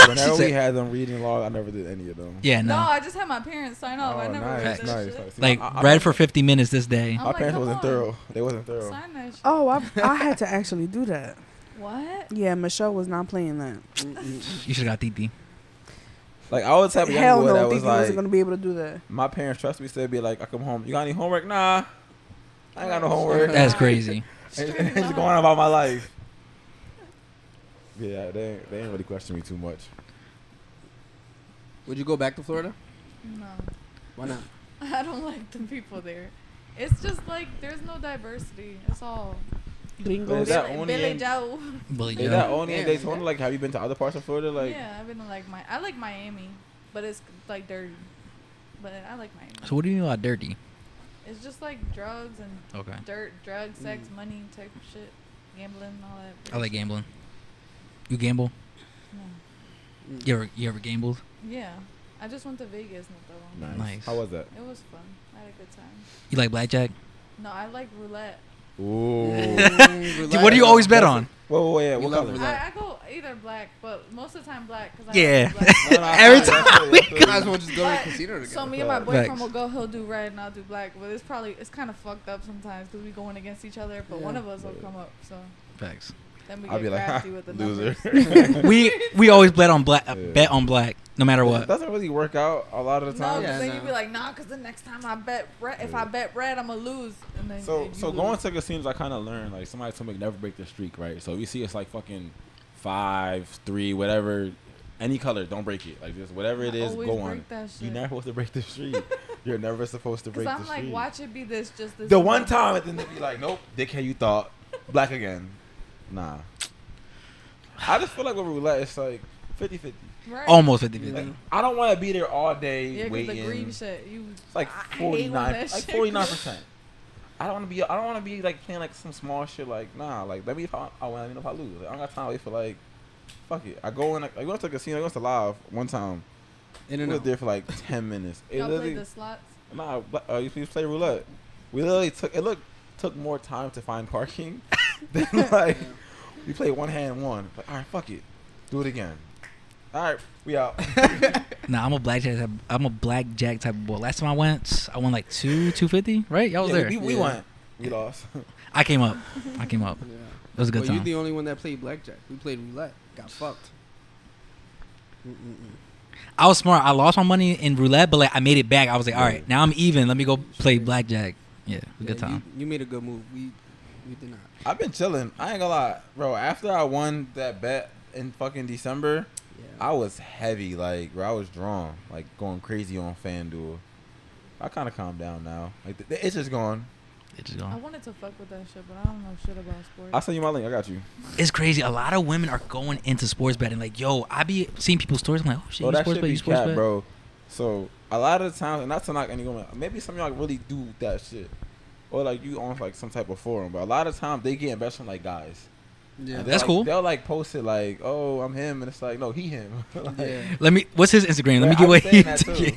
Whenever we had them reading log, I never did any of them. Yeah, No, no. I just had my parents sign off. I never read that nice. shit. See, Like, I read for 50 minutes this day. I'm My like, parents come wasn't on. thorough. They wasn't thorough. Sign that shit. Oh, I had to actually do that. What? Yeah, Michelle was not playing that. You should have got Titi. Like, I was the type of young Hell boy no, that Titi was wasn't like, gonna be able to do that. my parents trust me, so they'd be like, I come home, you got any homework? Nah, I ain't got no homework. That's crazy. and just going on about my life. Yeah, they ain't really question me too much. Would you go back to Florida? No. Why not? I don't like the people there. It's just like there's no diversity. It's all Gringos. Is that only Billy in- Joe. Billy Is that Joe. only in Yeah. Daytona? Like, have you been to other parts of Florida? Like, Yeah, I've been to like I like Miami, but it's like dirty. But I like Miami. So what do you know about dirty? It's just like drugs and Okay. dirt, drugs, sex, money type of shit, gambling, all that. I like gambling. You gamble? No. You ever gambled? Yeah, I just went to Vegas not that long. nice. Nice. How was that? It was fun. I had a good time. You like blackjack? No, I like roulette. Ooh. Dude, what do you always bet on? Whoa, yeah. You What love color? roulette. I go either black, but most of the time black because Yeah. I like black. No, Every I feel you, time I feel you, I feel you. Might as well just go to the But- casino together. So me and my Facts. boyfriend will go. He'll do red and I'll do black. But it's kind of fucked up sometimes because we going against each other. But one Yeah. of us will come up. So Facts. then we I'll get be like, crafty ha, with the loser. numbers. we always bet on black. Yeah. Bet on black, no matter It what. doesn't really work out a lot of the No, time. because Yeah, then you no. be like, nah, because the next time I bet red, if I bet red, I'm gonna lose. And then So you going lose. to casinos, I kind of learned, like, somebody told me never break the streak, right? So if you see it's like fucking 5, 3, whatever, any color, don't break it. Like, just whatever it I is, always go break on. that shit. You're never supposed to break the streak. You're never supposed to break Because the I'm like, streak. watch it be this, just this. The one time, and then they be like, nope, dickhead, you thought. Black again. Nah. I just feel like with roulette, it's like 50-50. Right. Almost 50-50. Like, I don't want to be there all day Yeah, because waiting. the green shit, you. It's like I hate when 49, that like shit 49%. I don't want to be like playing like some small shit. Like, nah, like let me if I win, let me know if I lose. Like, I don't got time to wait for like, fuck it. I go in, like, I went to the casino, I went to live one time. In We and was out. there for like 10 minutes. It Y'all play literally, the slots. nah, you please play roulette. We literally took more time to find parking than like we played one hand won. Like, all right, fuck it, do it again. All right, we out. Nah, I'm a blackjack type of boy. Last time I went like 250, right? Y'all was Yeah, there. We Yeah. went. We lost. I came up. Yeah. It was a good Well, you're time. the only one that played blackjack. We played roulette. Got fucked. I was smart. I lost my money in roulette, but like I made it back. I was like, all right, now I'm even. Let me go play blackjack. Yeah, it was a good Yeah, time. You made a good move. We did not. I've been chilling. I ain't gonna lie, bro. After I won that bet in fucking December, Yeah. I was heavy, like, bro. I was drawn, like, going crazy on FanDuel. I kind of calmed down now. Like, it's just gone. It just I gone. wanted to fuck with that shit, but I don't know shit about sports. I'll send you my link. I got you. It's crazy. A lot of women are going into sports betting. Like, yo, I be seeing people's stories. I'm like, oh shit, Bro, you that sports shit bet, be you sports cap, bet. bro. So a lot of the times, and not to knock any woman, maybe some of y'all really do that shit, or like you on like some type of forum. But a lot of times they get best from like guys. Yeah. And That's like, cool. They'll like post it like, oh, I'm him, and it's like, no, he him. Like, Yeah. What's his Instagram? Let me I get be what saying he. that too.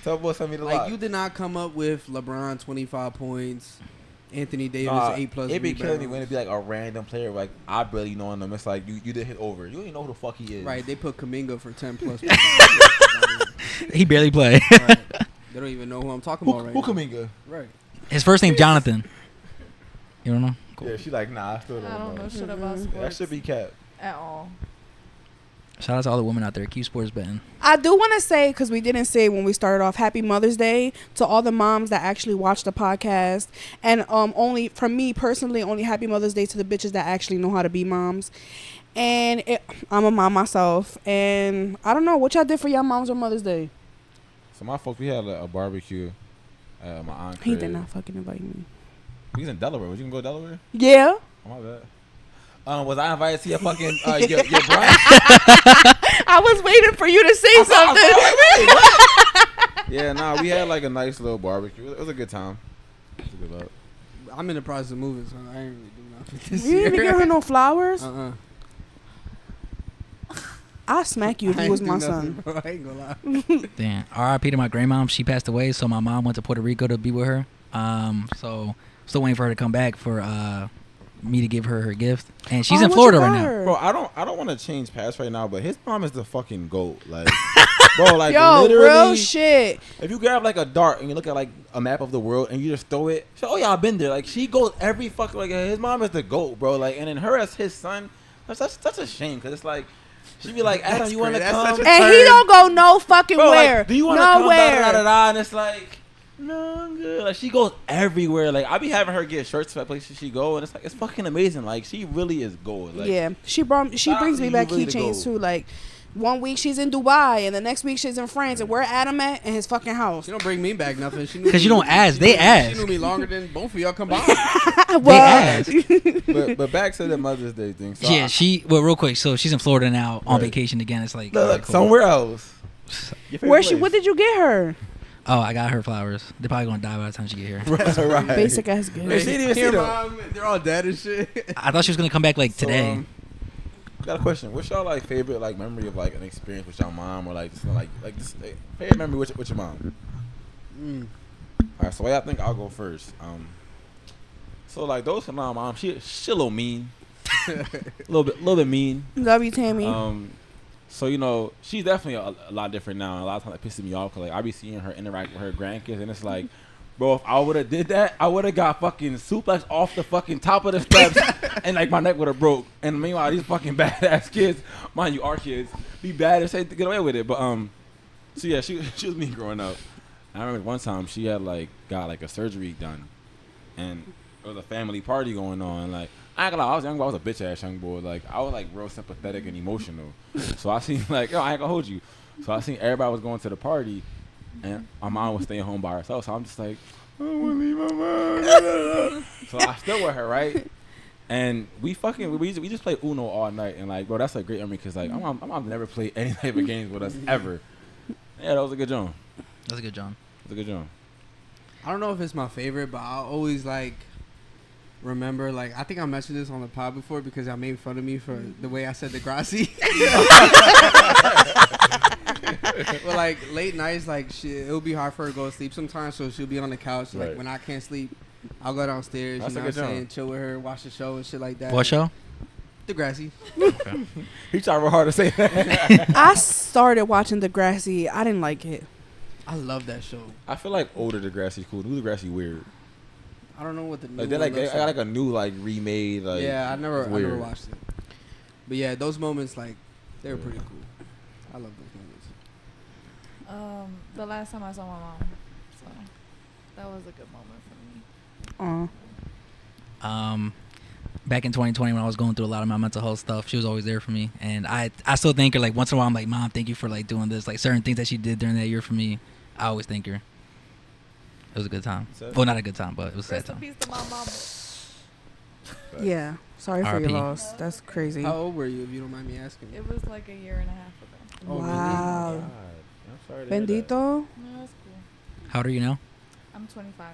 Tell boy send me the Like lot. you did not come up with LeBron 25 points, Anthony Davis Nah, 8+ it be killing me rebounds. when it be like a random player like I barely know him. It's like you did hit over. You don't even know who the fuck he is. Right, they put Kuminga for 10+. points. He barely play. Right. They don't even know who I'm talking Who, about right who now. Kuminga? Right. His first name Jonathan. You don't know? Cool. Yeah, she like nah. I still don't, I don't know shit about Yeah, sports that should be cap. at all. Shout out to all the women out there. Keep sports betting. I do want to say, because we didn't say when we started off, Happy Mother's Day to all the moms that actually watch the podcast. And only, for me personally, only Happy Mother's Day to the bitches that actually know how to be moms. And I'm a mom myself. And I don't know, what y'all did for y'all moms on Mother's Day? So my folks, we had a barbecue at my aunt. He crib. did not fucking invite me. He's in Delaware. Was you gonna go to Delaware? Yeah. Oh my bad. Was I invited to your fucking your brunch? I was waiting for you to say something. Yeah, nah, we had like a nice little barbecue. It was a good time. It was a good luck. I'm in the process of moving, so I ain't really doing You didn't even give her no flowers? Uh-uh. I'll smack you if I you was ain't my do nothing, son. bro. I ain't gonna lie. Damn. R.I.P. to my grandmom. She passed away, so my mom went to Puerto Rico to be with her. So still waiting for her to come back for me to give her gift. And she's in what Florida you right got now. her? Bro, I don't want to change past right now, but his mom is the fucking GOAT. Like, bro, like Yo, literally, real shit. if you grab like a dart and you look at like a map of the world and you just throw it, so, oh yeah, I've been there. Like she goes every fucking like his mom is the GOAT, bro. Like, and then her as his son, that's such a shame because it's like she be like, Adam, you want to That's come? such a And he don't go no fucking Bro, where. like, do you want to come? Nowhere. Da, da, da, da, and it's like, no, I'm good. Like she goes everywhere. Like I be having her get shirts for places she go, and it's like it's fucking amazing. Like she really is gold. Like, Yeah, she shout out brings to me you, back really the keychains goat. too. Like 1 week she's in Dubai, and the next week she's in France, and where Adam at in his fucking house. She don't bring me back nothing. She knew 'Cause me- you don't ask, she they knew- ask. She knew me longer than both of y'all combined. They asked. but back to the Mother's Day thing. So Yeah, well, real quick. So she's in Florida now on Right. vacation again. It's like, look, alright, cool. somewhere else. Your favorite Where she? place. What did you get her? Oh, I got her flowers. They're probably gonna die by the time she get here. right. Basic ass Hey, good. she didn't even see Here, them. mom, they're all dead and shit. I thought she was gonna come back like today. Got a question. What's y'all like favorite like memory of like an experience with your mom or like just like this favorite memory with your mom? All right, so I think I'll go first. So like those from my mom, she a little mean, a little bit mean. Love you, Tammy. So you know she's definitely a lot different now. And a lot of times it pisses me off because like I be seeing her interact with her grandkids, and it's like, bro, if I would have did that, I would have got fucking suplex off the fucking top of the steps, and like my neck would have broke. And meanwhile, these fucking badass kids, mind you, our kids, be bad as hell to get away with it. But so yeah, she was me growing up. I remember one time she had like got like a surgery done, and there was a family party going on. Like I ain't gonna lie, I was young, but I was a bitch ass young boy. Like I was like real sympathetic and emotional. So I seen like, yo, I ain't gonna hold you. So I seen everybody was going to the party, and my mom was staying home by herself. So I'm just like, I don't wanna leave my mom. So I still with her, right? And we just played Uno all night, and like, bro, that's a great memory because like my mom never played any type of games with us ever. Yeah, that was a good job. That's a good John. That's a good job. I don't know if it's my favorite, but I always like remember, like, I think I mentioned this on the pod before because y'all made fun of me for the way I said Degrassi. But like late nights, like it'll be hard for her to go to sleep sometimes, so she'll be on the couch. Like Right. when I can't sleep, I'll go downstairs. That's you know a what I'm good saying? job. Chill with her, watch the show and shit like that. What show? Degrassi. He tried real hard to say that. I started watching Degrassi. I didn't like it. I love that show. I feel like older Degrassi's cool. New Degrassi weird. I don't know what the new Like they one like they looks got like a new like remade. Like yeah, I never it's weird. watched it. But yeah, those moments like they were pretty cool. I love those moments. The last time I saw my mom, so that was a good moment for me. Back in 2020 when I was going through a lot of my mental health stuff, she was always there for me, and I still thank her. Like once in a while, I'm like, Mom, thank you for like doing this. Like certain things that she did during that year for me, I always thank her. It was a good time. Well, not a good time, but it was a sad Rest in time. peace to my mom. Yeah. Sorry for your RIP. loss. That's crazy. How old were you, if you don't mind me asking? It was like a year and a half ago. Oh, really? Wow. God, I'm sorry to hear that. Bendito. No, that's cool. How old are you now? I'm 25.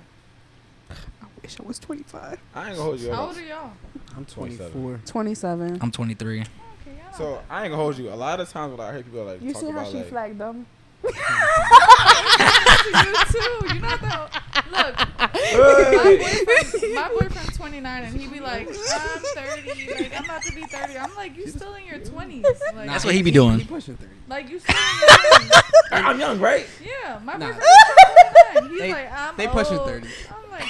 I wish I was 25. I ain't gonna hold you. How old are y'all? I'm 27. 24. 27. I'm 23. Okay, y'all So not I ain't gonna hold you. A lot of times when I hear people like You talk see how about she like, flagged them? you too. You know that. Look, my boyfriend's 29, and he be like, I'm 30. Like I'm about to be 30. I'm like, you still in your 20s. Like, That's what he be doing. He pushing 30. like you still in your 20s. I'm young, right? Yeah, my Nah. boyfriend is 29. He's They- like, I'm they old. pushing 30. I'm like,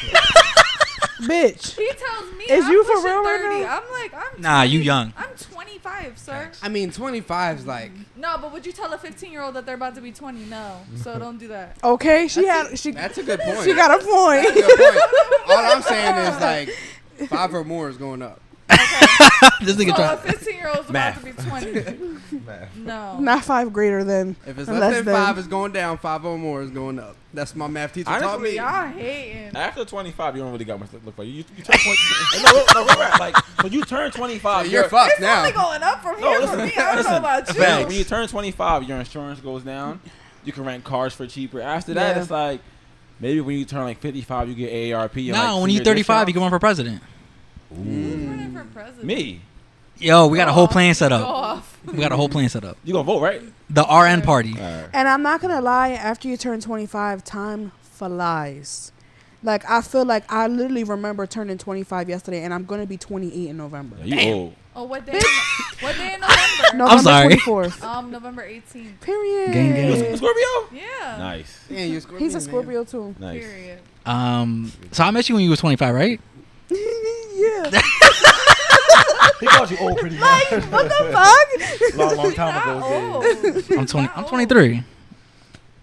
Bitch. he tells me Is I'm you for pushing real right 30. now? I'm like, I'm Nah, 20. you young. I'm 25, sir. I mean, 25 is like. No, but would you tell a 15-year-old that they're about to be 20? No. So don't do that. Okay, she That's a good point. she got a point. That's a good point. All I'm saying is like 5 or more is going up. This nigga So a try. 15-year-old's about to be 20. No. Not 5 greater than. If it's Less less than than. 5 is going down, 5 or more is going up. That's my math teacher taught Honestly, me. Y'all hating. After 25, you don't really got much to look for. You turn 20. no, like when you turn 25, So you're fucked It's now. only going up from No, here listen, for me. I don't know about you. When you turn 25, your insurance goes down. You can rent cars for cheaper. After that, Yeah. it's like maybe when you turn like 55, you get AARP. And No, like when you're senior 35, you can discounts. run for president. Ooh. for president? Me. Yo, we got a whole plan set Go up. off. We got a whole plan set up. You gonna vote, right? The RN party. All right. And I'm not gonna lie, after you turn 25, time flies. Like, I feel like I literally remember turning 25 yesterday, and I'm gonna be 28 in November. Yeah, you old. Oh, what day? What day in November? November sorry. 24th. November 18th. Period. Gang, gang. Scorpio? Yeah. Nice. Yeah, you're a Scorpio. He's a man. Scorpio too. Nice. Period. So I met you when you was 25, right? Yeah. He called you old pretty much. What the fuck? long time Not ago. old. I'm 20. I'm 23.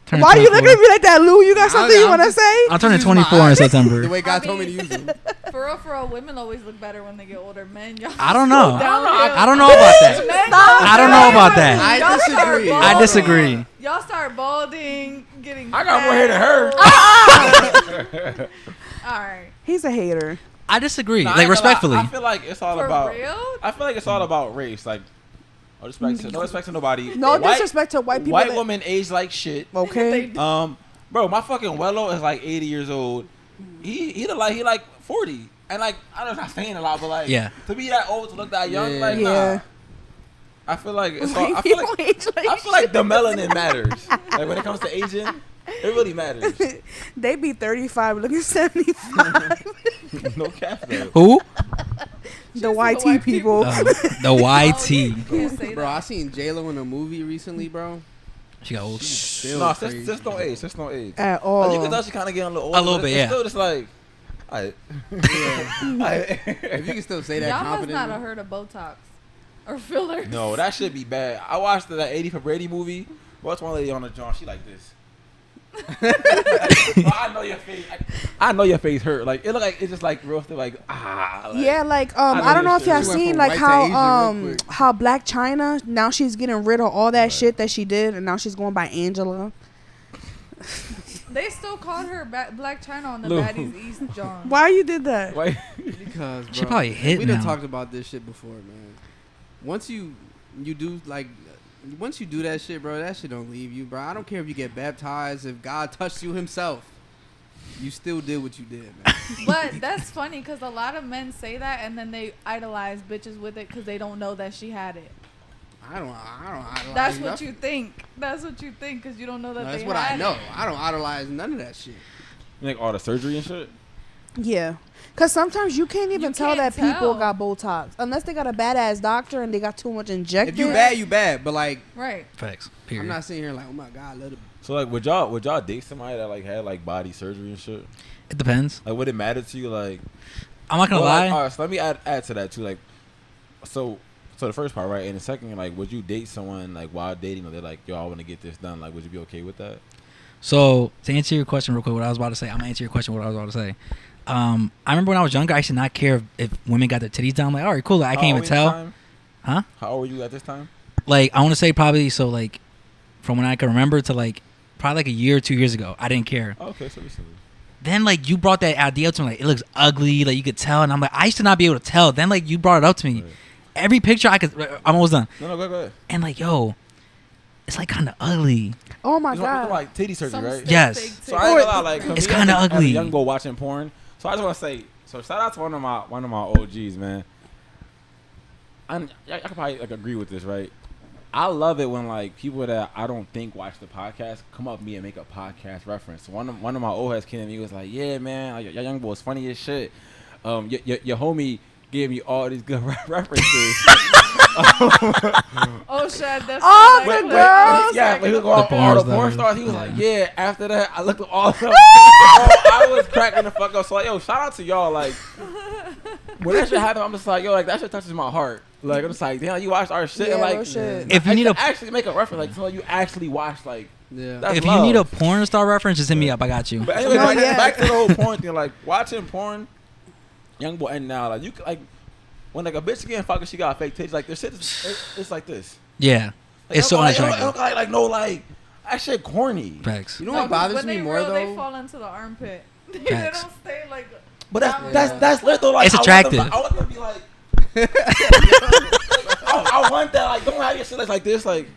Turning Why you 24. looking at me like that, Lou? You got something you I'm want to just- say? I'm turning Use my 24 in eyes. September. The way God I told me to mean- use them. For real, women always look better when they get older. Men, y'all. I don't know. Downhill. I don't know about that. Men, I don't know about that. I Y'all start disagree. balding. I disagree. Y'all start balding, getting. I got more fat. hair than her. All right. He's a hater. I disagree. Nah, I Like ain't gonna lie, respectfully. I feel like it's all For about. real? I feel like it's all about race. Like, no respect to nobody. No White- disrespect to white people. White that- women age like shit. Okay. Bro, my fucking Wello is like 80 years old. He like 40, and like I'm not saying a lot, but like Yeah. to be that old to look that young, Yeah. like Yeah. nah. I feel like it's all. White I feel like people age like I feel like the melanin matters. Like when it comes to aging, it really matters. They be 35 looking 75. No cap though. Who? The white YT people. The YT. Can't say Bro, I that. seen J-Lo in a movie recently, bro. She got old. Still No, crazy. sis don't age. Sis don't age. At Like, all. you can tell she kind of getting a little older. A little but bit, it's yeah. Still just like, alright. Yeah. If you can still say that Y'all must confidently. not have heard of Botox or fillers. No, that should be bad. I watched that 80 for Brady movie. What's one lady on the John? She like this. I know your face. I know your face hurt. Like it look like it's just like real stuff. Like Like, Yeah, like I know I don't know this if y'all shit. She went seen from like white to Asian how real quick. how Black China now she's getting rid of all that shit that she did and now she's going by Angela. They still called her Black China on the Lou. Baddies East John. Why you did that? Wait. Because, bro, She probably hit we done now. talked about this shit before, man. Once you do like, once you do that shit, bro, that shit don't leave you, bro. I don't care if you get baptized. If God touched you Himself, you still did what you did, man. But that's funny because a lot of men say that and then they idolize bitches with it because they don't know that she had it. I don't idolize That's what nothing. you think. That's what you think because you don't know that No, that's they what I had know. it. I don't idolize none of that shit. Like all the surgery and shit. Yeah. Cause sometimes you can't even You tell can't that people tell. got Botox unless they got a badass doctor and they got too much injected. If you bad, you bad. But like, Right. Facts. I'm Period. not sitting here like, oh my God, let it. So like, would y'all date somebody that like had like body surgery and shit? It depends. Like, would it matter to you? Like, I'm not gonna well, like, lie. all right, so let me add to that too. Like, so the first part, right? And the second, like, would you date someone like while dating, or they're like, yo, I want to get this done? Like, would you be okay with that? So to answer your question real quick, what I was about to say, I'm gonna answer your question. What I was about to say. I remember when I was younger, I used to not care if women got their titties done. I'm like, all right, cool. Like, I How can't old even were you at the tell. time? Huh? How old were you at this time? Like, I want to say probably so like from when I can remember to like probably like a year or 2 years ago, I didn't care. Oh, okay, so recently. Then like you brought that idea up to me, like it looks ugly, like you could tell, and I'm like, I used to not be able to tell. Then like you brought it up to me. Right. Every picture I could, I'm almost done. No, go ahead. And like, yo, it's like kind of ugly. Oh my You want god. like titty surgery, Some right? stick Yes. fake So I ain't gonna lie, like It's me kinda as a ugly. young boy watching porn. So I just want to say, so shout out to one of my OGs, man. I could probably like agree with this, right? I love it when like people that I don't think watch the podcast come up to me and make a podcast reference. One of my old heads came to me, was like, "Yeah, man, like, your young boy is funny as shit. Your homie gave me all these good references." Oh shit! That's Oh, like, the like, girls. Yeah, but he was going The all the porn porn stars. stars. He was like, yeah. After that, I looked at all of them. Bro, I was cracking the fuck up. So like, yo, shout out to y'all. Like, when that shit happened, I'm just like, yo, like that shit touches my heart. Like, I'm just like, damn, you watched our shit. Yeah, and like, real shit. If you need a actually make a reference, like, so you actually watched, like, Yeah. that's if you need a love. porn star reference, just hit me up. I got you. But anyway, No, back, yeah. back to the whole porn thing. Like, watching porn, young boy, and now, like, you can, like, when like a bitch getting fucking, she got fake titties. Like, their shit is, it's like this. Yeah, Like, it's so it don't unattractive. like no like that shit corny. Facts. You know No, what 'cause bothers when me they more real, though? They fall into the armpit. They Facts. don't stay like. But Yeah. that's lit though. Like, It's attractive. I want them to be like. I want that. Like, don't have your shit like this. Like,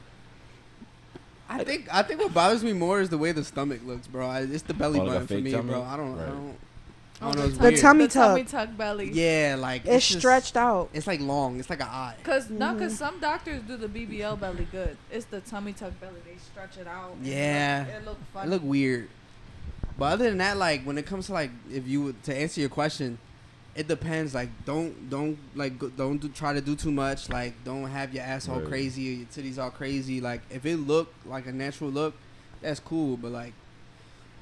I think what bothers me more is the way the stomach looks, bro. It's the belly Oh, like a button for fake me, tummy? bro. I don't. Right. I don't know. It's The weird. tummy the tummy tuck. tuck belly. Yeah, like It's just- stretched out. It's like long. It's like an eye. Cause some doctors do the BBL belly good. It's the tummy tuck belly. They stretch it out. and Yeah. It look It funny. look weird. But other than that, like when it comes to like if you to answer your question, it depends. Like don't try to do too much. Like don't have your ass all Right. crazy or your titties all crazy. Like if it look like a natural look, that's cool. But like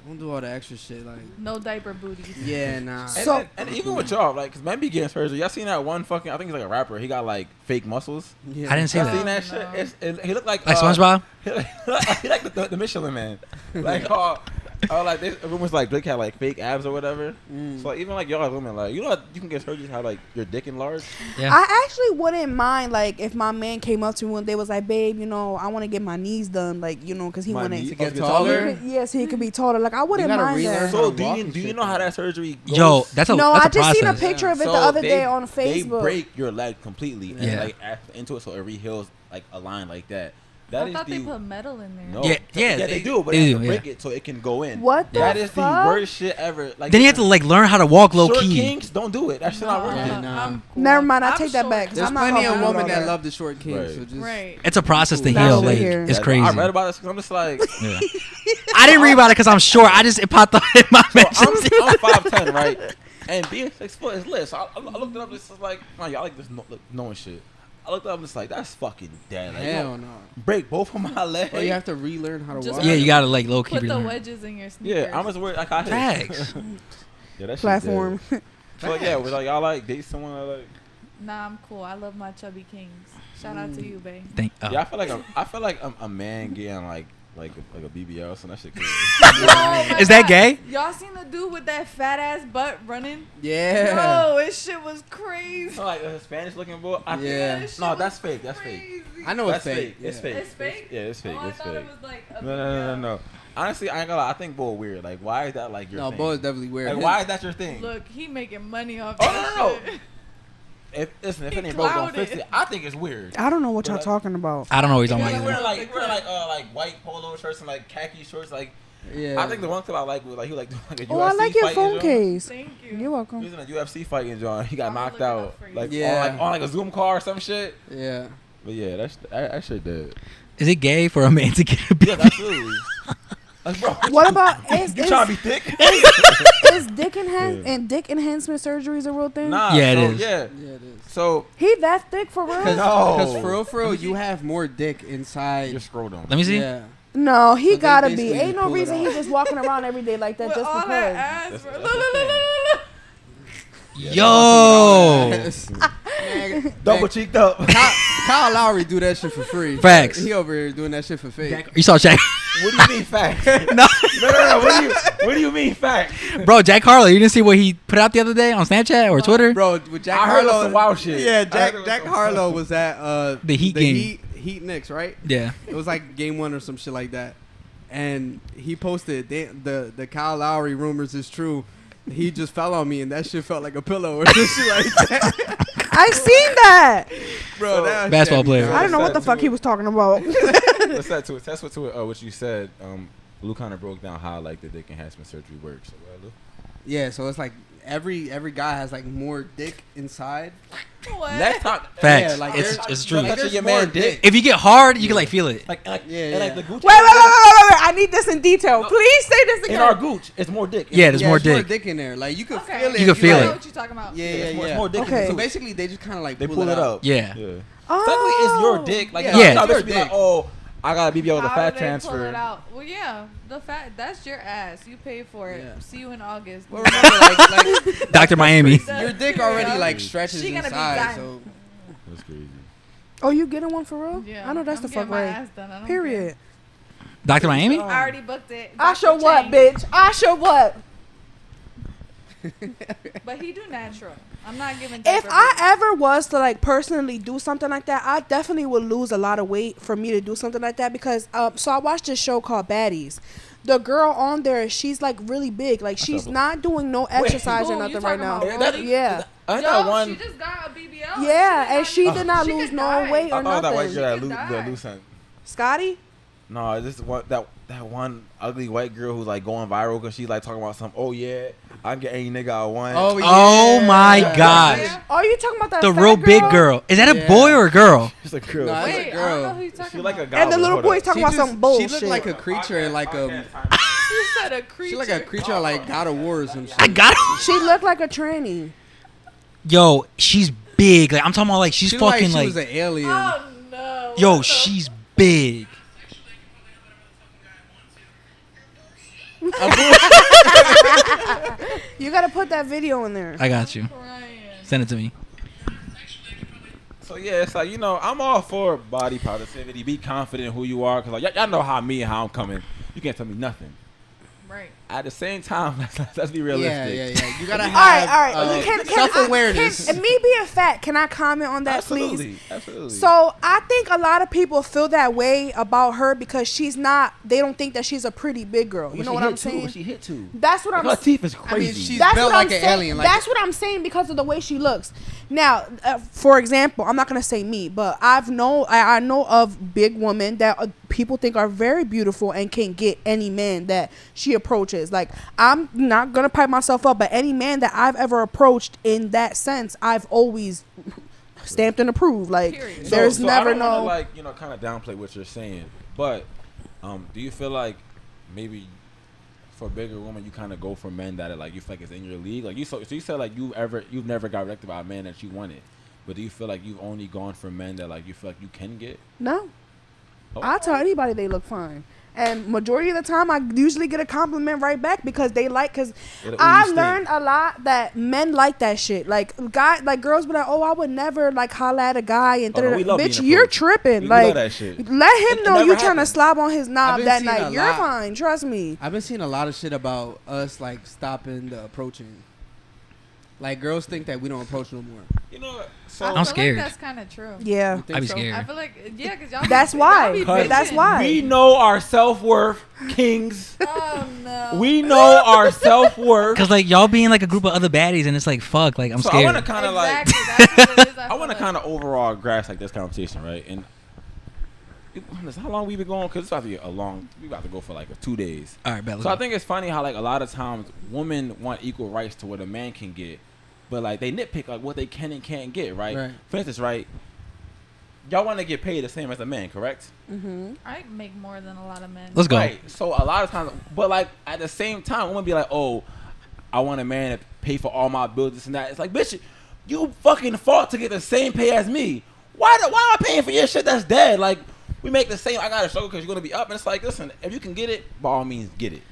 don't do all the extra shit. Like No diaper booties. yeah, nah. And even with y'all, like, cause men be getting surgery. Y'all seen that one fucking? I think he's like a rapper. He got like fake muscles. Yeah. I didn't see Y'all that. seen that No. shit? He looked like SpongeBob. he like the Michelin Man. Like like this rumors like Drake had like fake abs or whatever. So like, even like y'all as women, like you know you can get surgery to have like your dick enlarged. Yeah. I actually wouldn't mind like if my man came up to me one day was like, babe, you know, I want to get my knees done, like you know, because he My wanted knees? To get Oh, taller? Yes, he could be taller. Like I wouldn't gotta mind relearn that. how So to do walk you and do you shit, know how though. that surgery goes? Yo, that's a No, that's I a just seen a process. picture of it So the other they- day on They Facebook. break your leg completely and Yeah. like after into it so it re-heals like a line like that. That I is thought the they put metal in there. no, Yeah, they they- do, but they they have do, to break yeah. it so it can go in. What the That is fuck? the worst shit ever. Like Then you have to like learn how to walk low short key. kings don't do it. That shit not worth Yeah, it. nah. I'm cool. Never mind, I I'm take that short. back, 'cause There's I'm not plenty of comfortable women with that that. love the short king. Right. So just Right. It's a process to Not heal. over Like here. it's That- crazy. I read about this because I'm just like, Yeah. I didn't read about it because I'm short. It popped up in my so mentions. I'm 5'10", right? And being 6 foot is lit. So I looked it up. This is like, man, y'all like this knowing shit. I looked up and it's like, that's fucking dead. Like, hell yo, no. break both of my legs. Oh, you have to relearn how to Just walk. Yeah, you gotta like low key. Put the relearn. wedges in your sneakers. Yeah, I'm just worried. Like, I hit. Facts. Yeah, that shit Platform. dead. So yeah, was like y'all like date someone that like. Nah, I'm cool. I love my chubby kings. Shout out to you, babe. Thank. Oh. Yeah, I feel like a man getting like a BBL, so that shit crazy. Oh my Is that God. gay? Y'all seen the dude with that fat ass butt running? Yeah. Bro, his shit was crazy. So like a Spanish looking boy. Yeah. His shit No, was that's fake. That's fake. crazy. I know That's it's fake. fake. It's yeah. fake. It's fake? Yeah, it's fake. Oh, I It's thought fake. it was like a No. Honestly, I ain't gonna lie. I think boy weird. Like, why is that like your No, thing? boy is definitely weird. Like, why is that your thing? Look, he making money off Oh, that no. shit. If it He ain't broke, don't clouded. fix it. I think it's weird. I don't know what But, y'all like- talking about. I don't know what he's You talking know, about. like either. wearing like white polo shirts and like khaki shorts. Like, Yeah. I think the one thing I like was like he like doing like a UFC Oh, I like your fighting phone joint. case. Thank you. You're He welcome. was in a UFC fighting, John. He got I'ma knocked look it up out, for you. like Yeah. on like a Zoom call or some shit. Yeah. But yeah, that shit dead. Is it gay for a man to get a Yeah, BBL? absolutely. Like, bro, What about you trying to be thick? is dick enhancement surgeries a real thing? Nah. Yeah, it so, is. Yeah. Yeah, it is. So He that thick for real? No. Because for real, you have more dick inside. your scrotum. Let me see. Yeah. No, he So they gotta be. basically Ain't no pull it reason he off. just walking around every day like that With just all because. that ass, That's- bro. that's Look, the look, look, thing. look, look. Yo. Double cheeked up. Kyle Lowry do that shit for free. Facts. He over here doing that shit for fake. You saw Jack? What do you mean facts? No, No. What do you mean facts? bro. Jack Harlow. You didn't see what he put out the other day on Snapchat or Twitter? Bro, with Jack I heard Harlow. some wild shit. Yeah, I Jack heard Jack some- Harlow was at The Heat game. Heat Knicks, right? Yeah. It was like game 1 or some shit like that. And he posted the Kyle Lowry rumors is true. He just fell on me and that shit felt like a pillow or some shit like that. I seen that. Bro, So- that Basketball shit be player. dumb. I don't know what the fuck he was talking about. Let's add to it. That's what you said. Lou kind of broke down how like the dick enhancement surgery works. So, Lou? Yeah, so it's like every guy has like more dick inside. What? Next time, Facts. Yeah, like it's there's- true. like, touching there's your more man dick. If you get hard, you can like feel it. Like Yeah, and yeah. like the gooch. Wait. I need this in detail. No. Please say this In again. our gooch, it's more dick. Yeah, there's Yeah, more it's more dick. dick in there. Like you can Okay. feel it. You can feel I it. know what you're talking about. Yeah, yeah, it's yeah. more dick. Okay. In So the gooch. basically, they just kind of like They pull it out. out. Yeah. Oh. Technically, it's your dick. Like, Yeah, Yeah. It's it's your be like, dick. oh, I got a BBL with a How fat do they transfer. Pull it out? Well, yeah, the fat. That's your ass. You pay for it. Yeah. See you in August. Well, remember, like Dr. Miami. your dick already Yeah. like stretches She gonna be inside. done. So That's crazy. Oh, you getting one for real? Yeah, I know that's I'm the fuck getting my right. ass done. I don't Period. Dr. Miami? care. I already booked it. Asha Dr. what, Chang. bitch? Asha what? But he do natural. I'm not giving. If diaper I booty. ever was to like personally do something like that, I definitely would lose a lot of weight for me to do something like that because so I watched this show called Baddies. The girl on there, she's like really big. Like she's up. not doing no exercise Who, or you nothing right talking now. about Rolly? Yeah. I Yo, that one. she just got a BBL. Yeah, and she did not She lose could no die. weight I or thought that white nothing. girl She that could Lou die. Lou sent. Scotty? No, this is what that one ugly white girl who's like going viral because she's like talking about some. Oh yeah, I can get any nigga I want. Oh, yeah. Oh my gosh. Oh, you talking about that The fat real big girl. Is that a Yeah. boy or a girl? She's a girl. No, that's Wait, a I don't know girl. who you talking She like a about. guy. And the little boy's talking about some bullshit. She looked like a creature in like a. You said a creature. She like a creature in like God of War or some shit. I got it. She looked like a tranny. Yo, she's big. Like I'm talking about like she's She looked fucking she like was an alien. Oh no. yo, What the she's big. You gotta put that video in there. I got you. crying? Send it to me. So yeah, it's like, you know, I'm all for body positivity. Be confident in who you are, cause like y'all know how me and how I'm coming. You can't tell me nothing. Right. At the same time, let's be realistic. Yeah. You gotta All have right. self-awareness. And me being fat, can I comment on that, Absolutely, please? absolutely. So I think a lot of people feel that way about her because she's not. They don't think that she's a pretty big girl. You know what I'm saying? She hit too. That's what I'm. Her teeth is I crazy. mean, she's That's built what like I'm an saying. alien. Like, That's what I'm saying because of the way she looks. Now, for example, I'm not gonna say me, but I know of big women that people think are very beautiful and can get any man that she approaches. Like, I'm not gonna pipe myself up, but any man that I've ever approached in that sense, I've always stamped and approved. Like, Period. there's I never don't wanna, no. like, you know, kind of downplay what you're saying, but do you feel like maybe for a bigger woman you kind of go for men that are like you feel like it's in your league? Like so you said like you've never got rejected by a man that you wanted, but do you feel like you've only gone for men that like you feel like you can get? No. Oh. I tell anybody they look fine. And majority of the time, I usually get a compliment right back because they like. Because I learned a lot that men like that shit. Like girls be like, "Oh, I would never like holla at a guy." And we love bitch, being you're approached. tripping. We like, love that shit. let him It know never you trying to happens. slob on his knob been that seeing a night. You're lot. fine. Trust me. I've been seeing a lot of shit about us like stopping the approaching. Like girls think that we don't approach no more. You know, I so feel I'm scared. Like that's kind of true. Yeah. You think I'd be so? scared. I feel like because y'all. That's be, why. y'all be But that's bitching. why. we know our self-worth, kings. Oh no. We know our self-worth. Cause like y'all being like a group of other baddies and it's like fuck. Like I'm So scared. I want to kind of like. Exactly. That's what it is. I want to kind of overall grasp like this conversation, right? And how long we been going? Because it's about to be a long. We about to go for like 2 days. All right, bet. So I think it's funny how like a lot of times women want equal rights to what a man can get, but like they nitpick like what they can and can't get, right? Right. For instance, right? Y'all want to get paid the same as a man, correct? Mm-hmm. I make more than a lot of men. Let's go. Right. So a lot of times, but like at the same time, women be like, "Oh, I want a man to pay for all my bills, this and that." It's like, bitch, you fucking fought to get the same pay as me. Why am I paying for your shit that's dead? Like, we make the same. I gotta struggle because you're gonna be up. And it's like, listen, if you can get it, by all means, get it.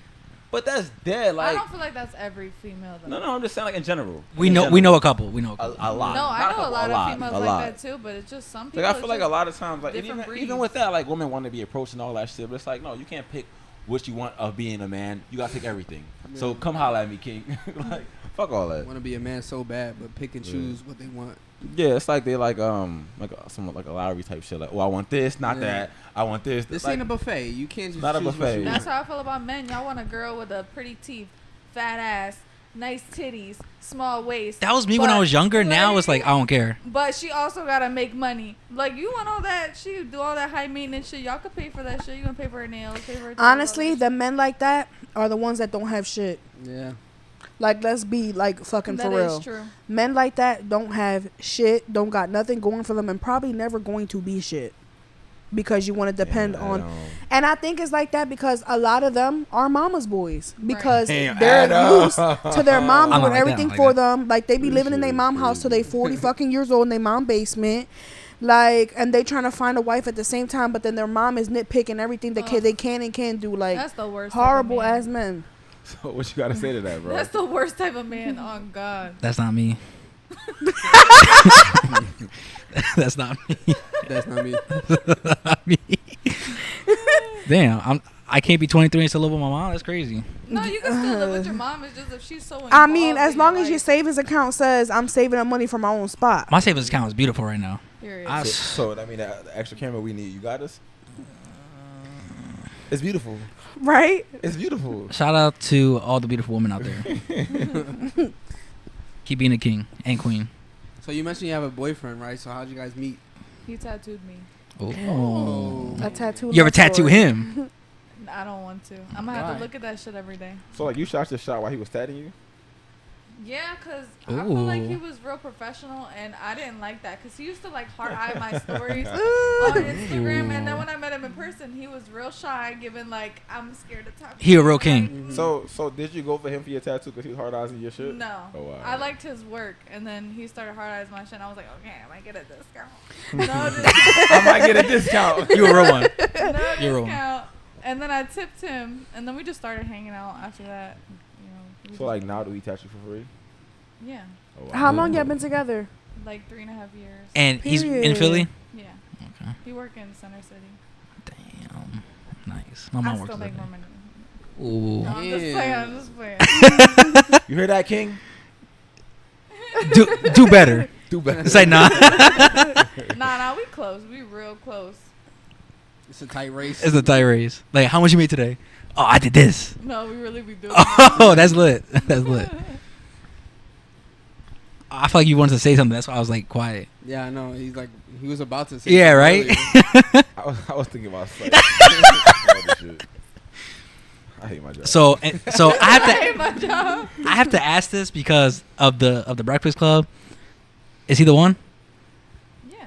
But that's dead. Like, I don't feel like that's every female though. no, I'm just saying like in general. we In know general. a couple. We know a couple. a lot. No, Not I know couple, a lot of females a like lot. that too, but it's just some people. Like I feel like a just lot of times, like different even breeds. with that, like women want to be approached and all that shit. But it's like, no, you can't pick what you want of being a man. You gotta pick everything. So come holla at me, king. Like, fuck all that. Want to be a man so bad, but pick and choose what they want. Yeah, it's like they like some like a lottery type shit. Like, oh, I want this, not Yeah. that. I want this. This like, ain't a buffet. You can't just Not a choose what buffet. you That's want. how I feel about men. Y'all want a girl with a pretty teeth, fat ass, nice titties, small waist. That was me when I was younger. Now it's like I don't care. But she also gotta make money. Like you want all that? She do all that high maintenance shit. Y'all could pay for that shit. You gonna pay for her nails, pay for her. Honestly, toes, the men like that are the ones that don't have shit. Yeah. Like, let's be like fucking that for real. is true. Men like that don't have shit, don't got nothing going for them, and probably never going to be shit because you want to depend on. And I think it's like that because a lot of them are mama's boys because Damn, they're Adam. used to their mom I don't doing like that, everything I like for that. them. Like they be living in their mom house till they 40 fucking years old in their mom basement. Like, and they trying to find a wife at the same time, but then their mom is nitpicking everything they can and can't do. Like, That's the worst. type of horrible man. ass men. So what you gotta say to that, bro? That's the worst type of man. Oh God. That's not me. That's not me. That's not me. Not me. Damn, I can't be 23 and still live with my mom. That's crazy. No, you can still live with your mom. It's just if she's so. I mean, involved as in long your as your life, savings account says I'm saving up money for my own spot. My savings account is beautiful right now. period. So I mean, the extra camera we need, you got us. It's beautiful. Right? It's beautiful. Shout out to all the beautiful women out there. Keep being a king and queen. So you mentioned you have a boyfriend, right? So how'd you guys meet? He tattooed me. Oh. A tattoo. You ever love tattoo story. him? I don't want to. I'm gonna have Why? to look at that shit every day. So like you shot your shot while he was tattooing you? Yeah, cause I feel like Ooh. he was real professional, and I didn't like that, cause he used to like heart eye my stories on Instagram, and then when I met him in person, he was real shy, giving like I'm scared to talk. He a real Like, king. So did you go for him for your tattoo because he was hard eying your shit? No, Oh, wow. I liked his work, and then he started hard eyes my shit, and I was like, okay, I might get a discount. No discount. I might get a discount. You a real one. No You're wrong. discount. And then I tipped him, and then we just started hanging out after that. You know, we So just- like now do he tattoo for free? yeah, Oh, wow. How long y'all been together? like 3.5 years. And he's in Period. Philly? Yeah, Okay. he worked in Center City. Damn. Nice. My I mom still works make there. more money. Ooh. No, I'm just Yeah. playing. I'm just playing. You hear that, King? Do better. Do better. Say nah. Nah, we close. We real close. It's a tight race. It's a tight race. Like, how much you made today? Oh, I did this. No, we really be doing. Oh, that's lit. That's lit. I feel like you wanted to say something. That's why I was like quiet. Yeah, I know. He's like, he was about to say. Yeah, something right? earlier. I was thinking about sex. Shit. I hate my job. So I have I hate to my job. I have to ask this because of the Breakfast Club. Is he the one? Yeah.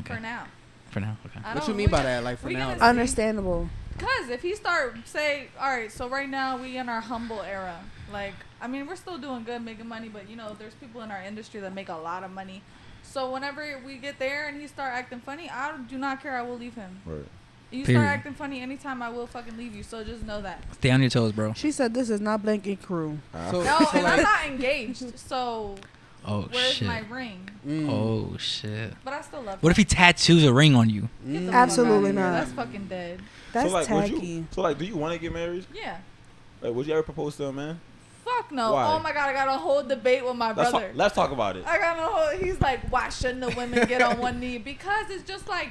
Okay. For now. For now. Okay. I What don't- you mean we by got- that? Like for we now? gonna though? Understandable. Cause if he start say, all right, so right now we in our humble era. Like, I mean, we're still doing good, making money, but you know, there's people in our industry that make a lot of money. So whenever we get there and he start acting funny, I do not care. I will leave him. Right. You Period. start acting funny anytime, I will fucking leave you. So just know that. Stay on your toes, bro. She said this is not Blanket Crew. So, No, so and I'm like, not engaged. So Oh where's shit. my ring? Oh shit. But I still love. What if he tattoos a ring on you? Get the fuck Absolutely outta here. not. That's fucking dead. That's so like, tacky. do you want to get married? Yeah. Like, would you ever propose to a man? Fuck no. Why? Oh my god, I got a whole debate with my brother. Let's talk about it. I got a whole. He's like, why shouldn't the women get on one knee? Because it's just like,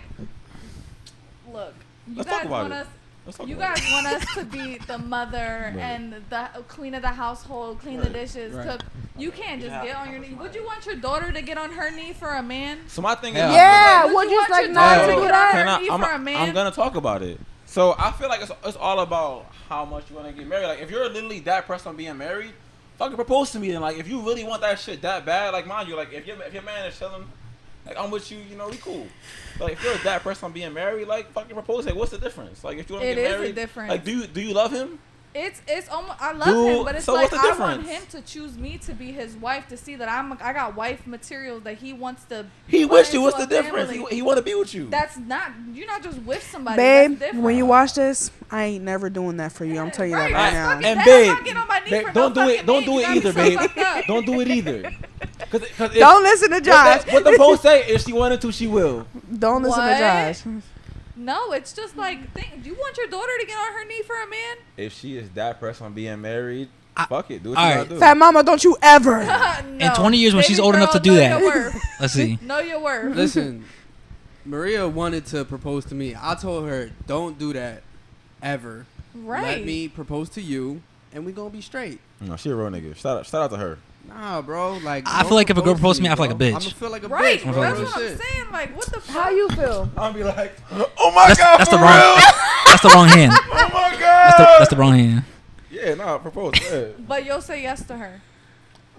look, you Let's talk guys about want it. us. Let's talk You about guys want us to be the mother Right. and the queen of the household, clean the dishes, Right. cook. You can't just get on your knee. Would you want your daughter to get on her knee for a man? So my thing Hell is, Yeah, Would would you you want like your not daughter to to do get that? on her knee for a man? I'm gonna talk about it. So I feel like it's all about how much you want to get married. Like if you're literally that person on being married, fucking propose to me. And like if you really want that shit that bad, like mind you, like if your man is chilling, like I'm with you, you know, we cool. Like if you're that person on being married, like fucking propose. Like what's the difference? Like if you want to It get is a married, difference. like do you love him? It's almost. I love Dude, him, but it's so like what's the I want difference? him to choose me to be his wife to see that I got wife materials that he wants to. He put with you. into What's a the difference? family. He want to be with you. That's not. You're not just with somebody. Babe, That's different. when you watch this, I ain't never doing that for you. I'm telling you that right that's now. fucking And bad. babe, I'm not getting on my knee babe, for don't no do it. fucking Don't man. do You it got me either, so babe. fucked up. Don't do it either. Cause Don't listen to Josh. what the post say? If she wanted to, she will. Don't listen to What? Josh. No, it's just like, do you want your daughter to get on her knee for a man? If she is that person on being married, fuck it. Do what all you right. gotta do. Fat mama, don't you ever. No. In 20 years when she's old enough to do know that. your worth. Let's see. Know your worth. listen, Maria wanted to propose to me. I told her, don't do that, ever. Right. Let me propose to you, and we gonna be straight. No, she a real nigga. Shout out to her. Nah, bro. Like I don't feel like if a girl propose proposed to me, I feel like a bro. bitch. I'ma feel like a Right. bitch, bro. That's Real what I'm shit. saying. Like, what the fuck? How you feel? I'll be like, oh my That's, god, that's for the wrong. real? That's the wrong hand. Oh my god. That's the wrong hand. Yeah, nah, propose. Yeah. But you'll say yes to her.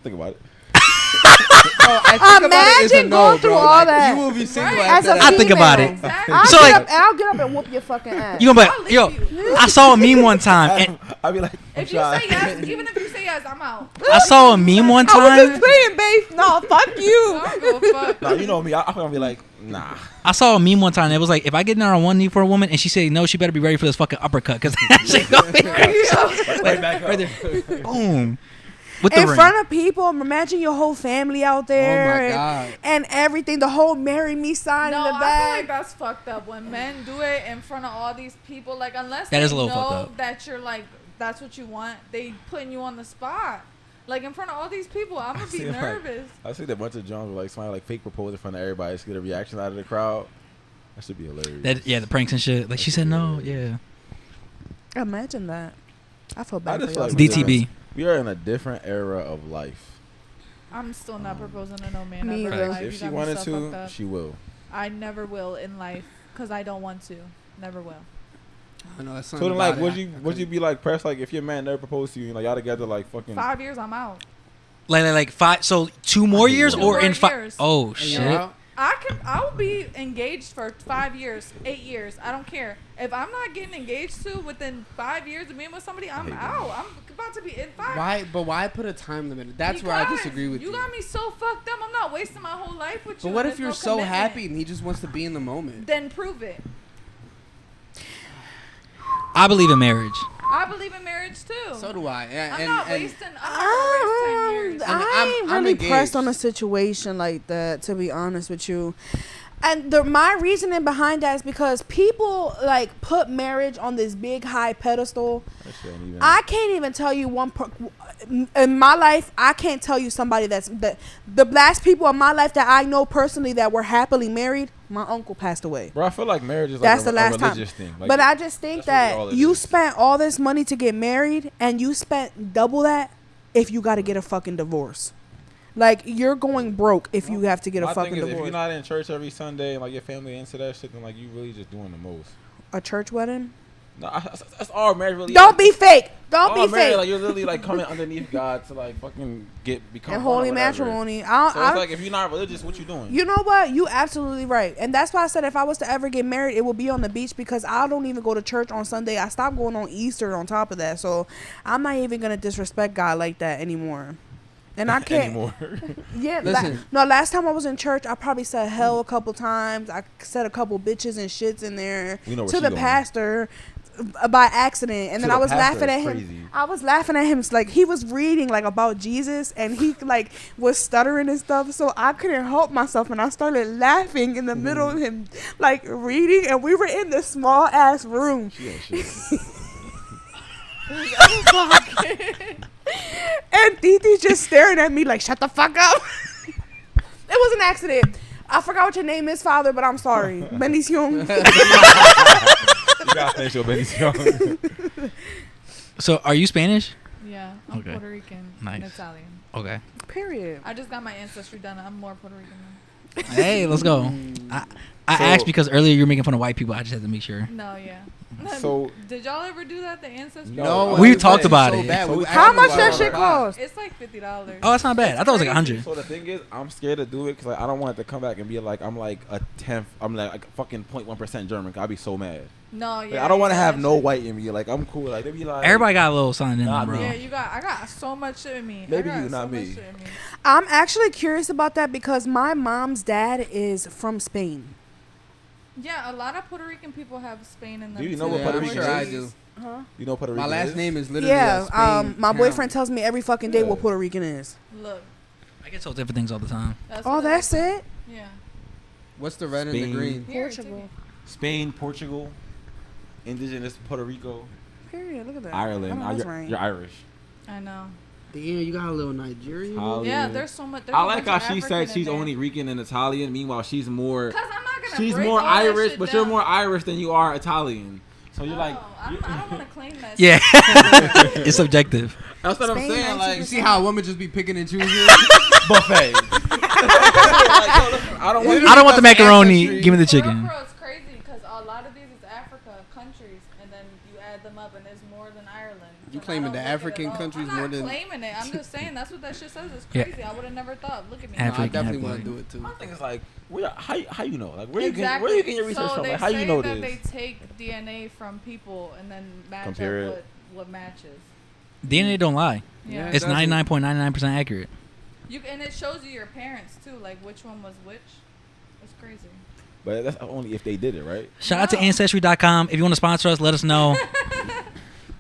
Think about it. Bro, I think about it as a Imagine no, going through bro. all Like, that. You will be single Right. after As a that. I think about it. Exactly. I'll, So, get like- up, I'll get up and whoop your fucking ass. You gonna I'll be like, leave yo, you. I saw a meme one time. And I'll be like, I'm If you shy. say yes, even if you say yes, I'm out. I saw a meme one I was time. just playing, babe. No, fuck you. I don't give a fuck. Nah, you know me. I'm gonna be like, nah. I saw a meme one time. It was like, if I get down on one knee for a woman and she say no, she better be ready for this fucking uppercut because she gonna be Right back up. right there. Boom. With the In ring. front of people, imagine your whole family out there. Oh my and, God. and everything, the whole marry me sign No, in the I feel like back. that's fucked up when men do it in front of all these people. Like, unless That they is a little know fucked up. that you're like, that's what you want, they putting you on the spot. Like, in front of all these people, I'm gonna be seen, like, nervous. I've seen a bunch of Jones where like somebody like fake propose in front of everybody to get a reaction out of the crowd. That should be hilarious. That, yeah, the pranks and shit. Like she said no. Yeah. Imagine that. I feel I bad just for y'all. like DTB. We are in a different era of life. I'm still not proposing to no man Me ever either. in life. If You she got me wanted so fucked to, up. she will. I never will in life. because I don't want to. Never will. I know that's So something then, like, about would you be like pressed like if your man never proposed to you, like y'all together like fucking 5 years, I'm out. Like 5. So 2 more years, Two or more in 5? years. Oh And shit! you're out? I will be engaged for 5 years, 8 years. I don't care. If I'm not getting engaged to within 5 years of being with somebody, I'm out. I'm about to be in 5. Why? But why put a time limit? That's where I Because disagree with you. You got me so fucked up. I'm not wasting my whole life with you. But what and if there's you're no so commitment. happy and he just wants to be in the moment? Then prove it. I believe in marriage. I believe in marriage too. So do I. I'm not wasting. I'm not gonna waste 10 years. I ain't I'm really pressed engaged. on a situation like that, to be honest with you. And my reasoning behind that is because people like put marriage on this big high pedestal. that shit ain't even. I can't even tell you in my life. I can't tell you somebody the last people in my life that I know personally that were happily married. My uncle passed away. Bro, I feel like marriage is That's like the a last time. religious thing. Like, But I just think that's really all that it you is. spent all this money to get married, and you spent double that if you got to get a fucking divorce. Like, you're going broke if you have to get a my fucking thing is, if divorce. you're not in church every Sunday and like your family into that shit, then like you really just doing the most. A church wedding? No, that's all marriage really. Don't is. be fake. Don't All be marriage, fake. like you're literally like coming underneath God to like fucking become And one or holy whatever. matrimony. So it's like if you're not religious, what you doing? You know what? You absolutely right. And that's why I said if I was to ever get married, it would be on the beach, because I don't even go to church on Sunday. I stopped going on Easter on top of that. So I'm not even going to disrespect God like that anymore. And I can't. Anymore. Yeah. Listen. Last time I was in church, I probably said hell a couple times. I said a couple bitches and shits in there We know where to she the going. pastor by accident. And To then the I was pastor laughing at is him. crazy. I was laughing at him. It's like he was reading like about Jesus, and he like was stuttering and stuff. So I couldn't help myself, and I started laughing in the middle of him like reading. And we were in this small ass room. She ain't shit. And Titi's just staring at me like, shut the fuck up. It was an accident. I forgot what your name is, Father, but I'm sorry. Bendición. You gotta finish your bendición. So are you Spanish? Yeah, I'm Okay. Puerto Rican Nice. and Italian. Okay. Period. I just got my ancestry done. I'm more Puerto Rican now. Hey, let's go. I So- asked because earlier you were making fun of white people. I just had to make sure. No, yeah. So Did y'all ever do that? The ancestry? No. We it talked was about so it. bad. So We How actually much was that on shit the cost? It's like $50. Oh, that's not bad. I thought it was like 100. So the thing is, I'm scared to do it because like, I don't want it to come back and be like I'm like a tenth. I'm like fucking 0.1% German. I'd be so mad. No, Like, yeah. I don't want to yeah, have that no shit. white in me. Like I'm cool. Like they be like Everybody got a little something in Nah, them, bro. Yeah, I got so much shit in me. Maybe I got you, not so much me. shit in me. I'm actually curious about that because my mom's dad is from Spain. Yeah, a lot of Puerto Rican people have Spain in them. Do you know too. what Puerto I'm Rican sure is? I do. Huh? You know Puerto Rican. My last is? name is literally Yeah. Spain My town. boyfriend tells me every fucking day Yeah. what Puerto Rican is. Look. I get told different things all the time. That's Oh, what that's like. it? Yeah. What's the red and the Spain. green? Here, Portugal. Spain, Portugal, indigenous Puerto Rico, Period. Look at that. Ireland. I know that's You're, right. you're Irish. I know. Damn, you got a little Nigerian. Holly. Yeah, yeah. there's so much. I like how she said she's only Rican and Italian. Meanwhile, she's more. Cause I'm not gonna. She's break more all that Irish, shit but down. you're more Irish than you are Italian. So you're like. I don't want to claim that. Yeah. It's subjective. That's what I'm Spain, saying. Like, You see how women just be picking and choosing? buffet. I don't want. I don't want the macaroni. Ancestry. Give me the For real, chicken. for real, it's crazy because a lot of these is Africa countries, and then you add them up, and there's more than Ireland. You And I claiming don't the look at it African at all. countries I'm more not than- claiming it. I'm just saying that's what that shit says. It's Yeah. crazy. I would have never thought. Look at me. No, I African, definitely yeah, want to boy. do it too. My thing is like, how you know? Like, where you Exactly. getting your research so from? they Like, how you say know that this? they take DNA from people and then match Compare up it. what matches. DNA don't lie. Yeah. It's 99.99% accurate. And it shows you your parents too, like which one was which. It's crazy. But that's only if they did it, right? Shout out to No. Ancestry.com. If you want to sponsor us, let us know.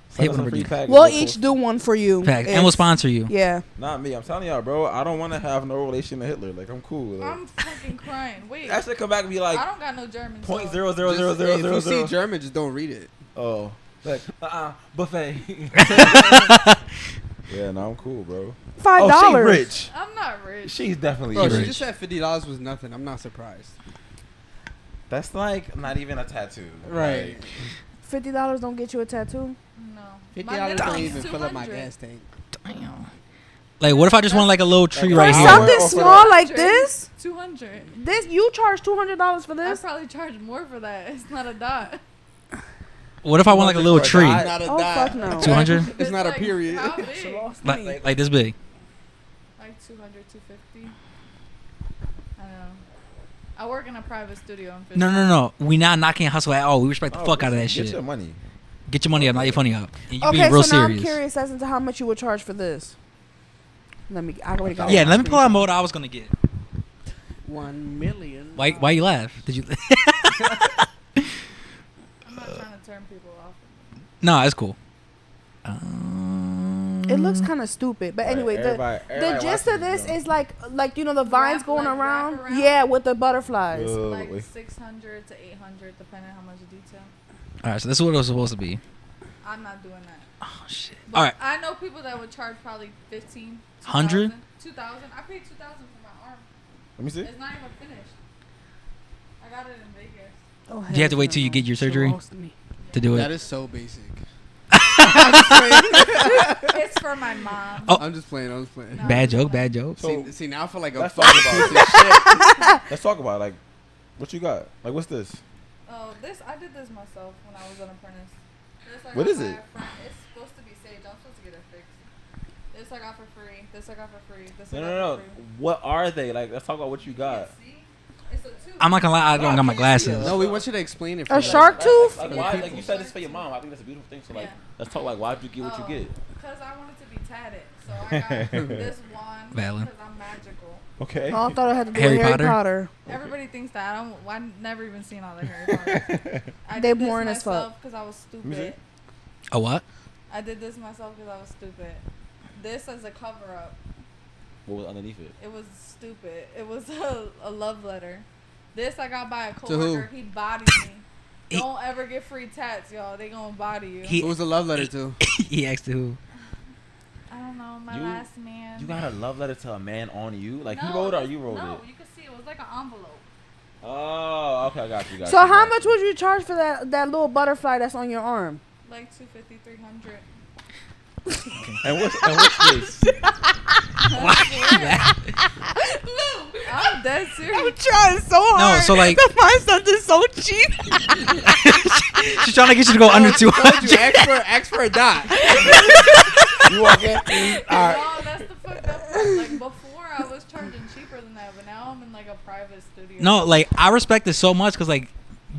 Send Hit us one a free of package. We'll We'll each post- do one for you. Facts. And If- we'll sponsor you. Yeah. Not me. I'm telling y'all, bro. I don't want to have no relation to Hitler. Like, I'm cool. Like, I'm fucking crying. Wait. that should come back and be like I don't got no German. so- point zero zero zero Just- zero if zero you see zero. German, just don't read it. Oh, like buffet. Yeah, no, I'm cool, bro. $5. Oh, she rich. I'm not rich. She's definitely Bro, Rich. she just said $50 was nothing. I'm not surprised. That's like not even a tattoo. Right. Like, $50 don't get you a tattoo. No. $50 My don't minimum even is fill up my 200. gas tank. Damn. Like, what if I just want like a little tree For right here? something small like this, 200. this you charge $200 for I this? probably charge more for that. It's not a dot. What if I want like a little tree? Not a Oh dot. fuck no. 200? It's not a like, period. How big? Like this big. Like 200, 250. I don't know. I work in a private studio. In No. We not knocking hustle at all. We respect the fuck out of that Get shit. your money. Get your money up, not your funny up. And you Okay, being real so now serious. I'm curious as to how much you would charge for this. I already got Yeah, it. let me pull out mode I was gonna get. 1 million. Why you laugh? Did you? I'm not trying to turn people off. No, it's cool. It looks kind of stupid, but Right, anyway, the everybody gist watches of this this, is like you know the vines Wrap- going like around, wrap around? yeah, with the butterflies. Like wait. 600 to 800, depending on how much detail. All right, so this is what it was supposed to be. I'm not doing that. Oh shit. But All right. I know people that would charge probably 15, 100? 2,000. I paid 2,000 for my arm. Let me see. It's not even finished. I got it in Vegas. Oh, Do you have to wait till you get your surgery to do That it? is so basic. It's for my mom. Oh. I'm just playing. I'm just playing. No. Bad joke. Bad joke. So- See, now I feel like a Let's fucking talk about piece of shit. Let's talk about like what you got. Like what's this? Oh, I did this myself when I was an apprentice. This I What got is by it? a friend. It's supposed to be sage. I'm supposed to get it fixed. This I got for free. This I got for free. This I got No. for free. What are they? Like let's talk about what you got. See? It's a tube. I'm not gonna lie. I don't got my glasses. No, we want you to explain it. A for shark tooth? Like, why? Like you said this for your mom. I think that's a beautiful thing. So like, Yeah. let's talk like why'd you get what you get? Because I wanted to be tatted. So I got this one. Valid. Because I'm magical. Okay. Oh, I thought it had to do Harry with Harry Potter? Potter. Everybody thinks that. I never even seen all the Harry Potter. I They did this boring as fuck. myself because I was me see. stupid. A what? I did this myself because I was stupid. This as a cover up. What was underneath it? It was stupid. It was a love letter. This I got by a who? coworker. He bodied me. He- Don't ever get free tats, y'all. They gonna body you. He- Who was the love letter to? He asked who? I don't know. My You- last man. You got a love letter to a man on you? Like No, he wrote it or you wrote no, it? you can see it was like an envelope. Oh, okay, I got you. So how much would you charge for that little butterfly that's on your arm? Like 250, 300. And what's this? I'm dead serious. Trying so No, so like to find something so cheap. she's trying to get you to go under Told you, 200. ask for a dot. You walk in. All right. No, that's the fucked up part. Like before, I was charging cheaper than that, but now I'm in like a private studio. No, like I respect this so much because like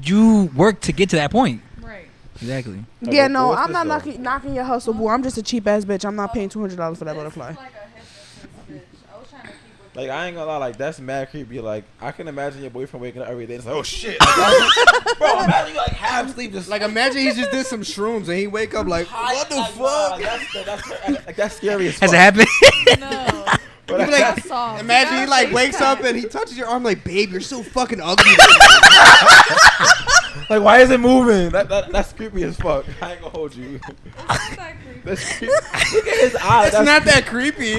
you work to get to that point. Right. Exactly. Yeah, Like, no, what's I'm this, not though? knocking your hustle, boo. I'm just a cheap ass bitch. I'm not paying $200 for that This butterfly. is like a hypnotist bitch. I was trying to keep with Like I ain't gonna lie, like that's mad creepy. Like I can imagine your boyfriend waking up every day and it's like, oh shit, like, bro. Imagine you like half sleep, just Like imagine he just did some shrooms and he wake up like, what the like, fuck? That's scary as Has fuck. it happened? No. Bro, You be that's- like, Soft. imagine You he gotta like wakes up FaceTime. and he touches your arm like, babe, you're so fucking ugly. like why is it moving? That's creepy as fuck. I ain't gonna hold you. It's not that creepy. That's creepy. Look at his eyes. It's not that creepy.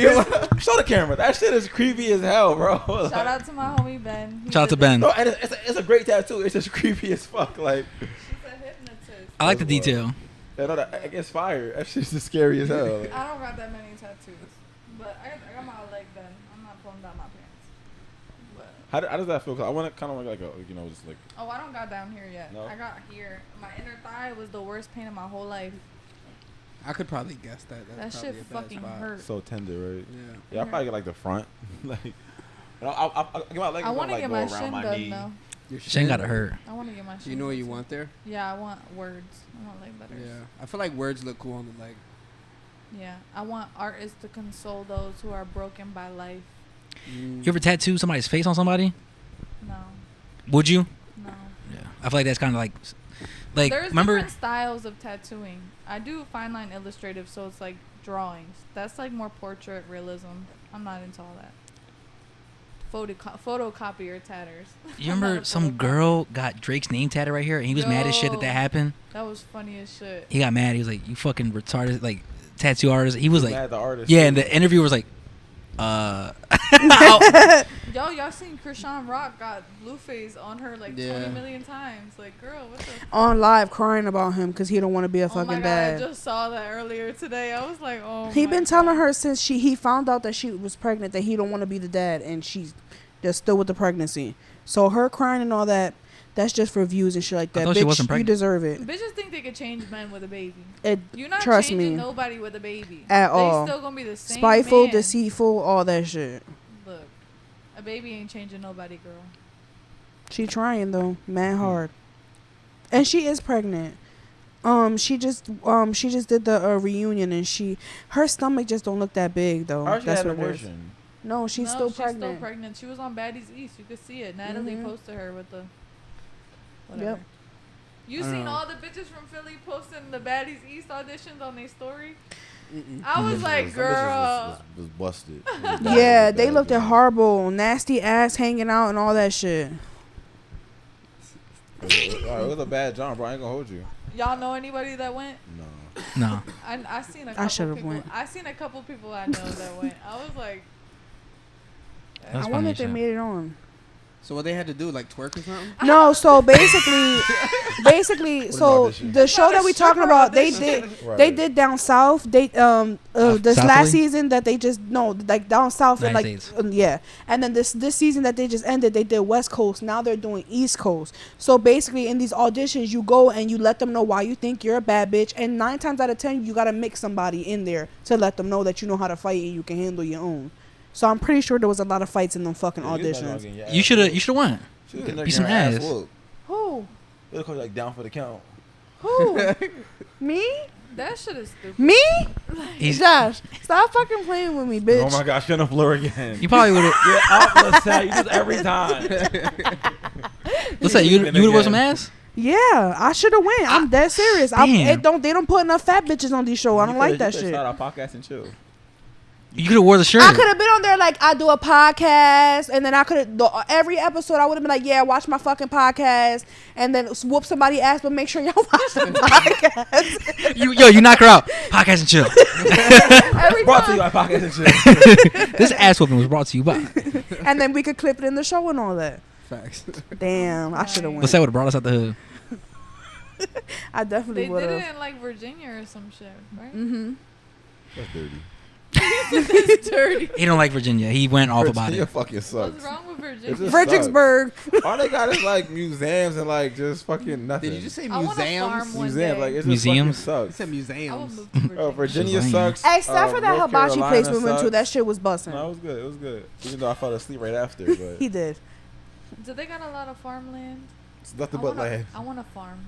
Show the camera. That shit is creepy as hell, bro. Like, Shout out to my homie Ben. He Shout out to did Ben. no, and it's a great tattoo. It's just creepy as fuck. Like, this. She's a hypnotist. I like the detail. yeah, no, that gets fire. That shit's just scary as hell. Like, I don't got that many tattoos, but I got my leg done. I'm not pulling down my pants. But, how does that feel? 'Cause I want to kind of like a, you know, just like. oh, I don't got down here yet. No? I got here. My inner thigh was the worst pain of my whole life. I could probably guess that. That's That probably shit a bad fucking spot. hurt. So tender, right? Yeah. Yeah, I probably get like the front. Like, you know, I'll get my leg. I want to like, get go my around shin my done knee. though. Your She ain't shin. got to hurt. I want to get my shin. You know what done, you too. want there? Yeah, I want words. I want like letters. Yeah. I feel like words look cool on the leg. Yeah, I want artists to console those who are broken by life. Mm. You ever tattoo somebody's face on somebody? No, Would you? no. Yeah. I feel like that's kind of like There's remember. different styles of tattooing. I do fine line illustrative, so it's like drawings. That's like more portrait realism. I'm not into all that. Photocopier tatters. You I'm not remember a some photocopier. girl got Drake's name tatted right here, and he was mad as shit that Yo. happened. That was funny as shit. He got mad. He was like, "You fucking retarded, like tattoo artist." He was like, Mad at the artist. "Yeah," and the interviewer was like, Yo, y'all seen Krishan Rock got Blueface on her like 20 million times. Like, girl, what the? On live crying about him because he don't want to be a Oh my fucking God, dad. I just saw that earlier today. I was like, oh. He been telling her since he found out that she was pregnant that he don't want to be the dad, and she's just still with the pregnancy. So her crying and all that, that's just for views and shit like that. I thought Bitch, she wasn't you pregnant. deserve it. Bitches think they could change men with a baby. You're not Trust changing me. nobody with a baby. At they all. still gonna be the same. Spiteful, man. deceitful, all that shit. Look, a baby ain't changing nobody, girl. She trying though, mad hard, and she is pregnant. She just did the reunion, and her stomach just don't look that big though. How she That's had an what it is. abortion? No, she's still pregnant. She was on Baddies East. You could see it. Natalie posted her with the. Whatever. Yep. You seen all the bitches from Philly posting the Baddies East auditions on their story? Mm-mm. I was like, Some bitches girl. was busted. Yeah, they looked at horrible, nasty ass hanging out and all that shit. It was a bad jump, bro. I ain't gonna hold you. Y'all know anybody that went? No. I seen a couple I should've people. went. I seen a couple people I know that went. I was like, That's I funny wonder if as they shit. made it on. So what they had to do, like twerk or something? No, so basically, so audition? the show that we talking about, they did down south. They this South last Philly? season that they just like down south and like United States. yeah, and then this season that they just ended, they did West Coast. Now they're doing East Coast. So basically, in these auditions, you go and you let them know why you think you're a bad bitch, and 9 times out of 10, you gotta mix somebody in there to let them know that you know how to fight and you can handle your own. So I'm pretty sure there was a lot of fights in them fucking auditions. You should have went. Be some ass. Who? They'll call you like down for the count. Who? Me? that shit is stupid. Me? He's, Josh, stop fucking playing with me, bitch. Oh my gosh, shut the floor again. you probably would have. Yeah, out, LaSalle. You do this every time. What's that? You would have wore some ass? Yeah, I should have went. I'm dead serious. Damn. They don't put enough fat bitches on these shows. I don't like that shit. Start our podcast and chill. You could have wore the shirt. I could have been on there like I do a podcast, and then I could have every episode I would have been like, yeah, watch my fucking podcast, and then whoop somebody ass, but make sure y'all watch the podcast. you knock her out. Podcast and chill. Every Brought to you time. by podcast and chill. This ass whooping was brought to you by. And then we could clip it in the show and all that. Facts. Damn, I should have went. Let's say would have brought us out the hood. I definitely They would did it have. in like Virginia or some shit, right? Mm-hmm. That's dirty. It's dirty. He don't like Virginia. He went off about Virginia it. fucking sucks. What's wrong with It Virginia? just Fredericksburg. All they got is like museums and like just fucking nothing. Did you just say I wanna farm museums? one museums? day. Like it's Museums? just I fucking said sucks. I would museums. move to Virginia. Oh, Virginia Virginia. sucks. Except for that North hibachi place Carolina we went to. sucks. That shit was busting. No, it was good. It was good. Even though I fell asleep right after, but He did. Do they got a lot of farmland? it's nothing but land. I want to farm.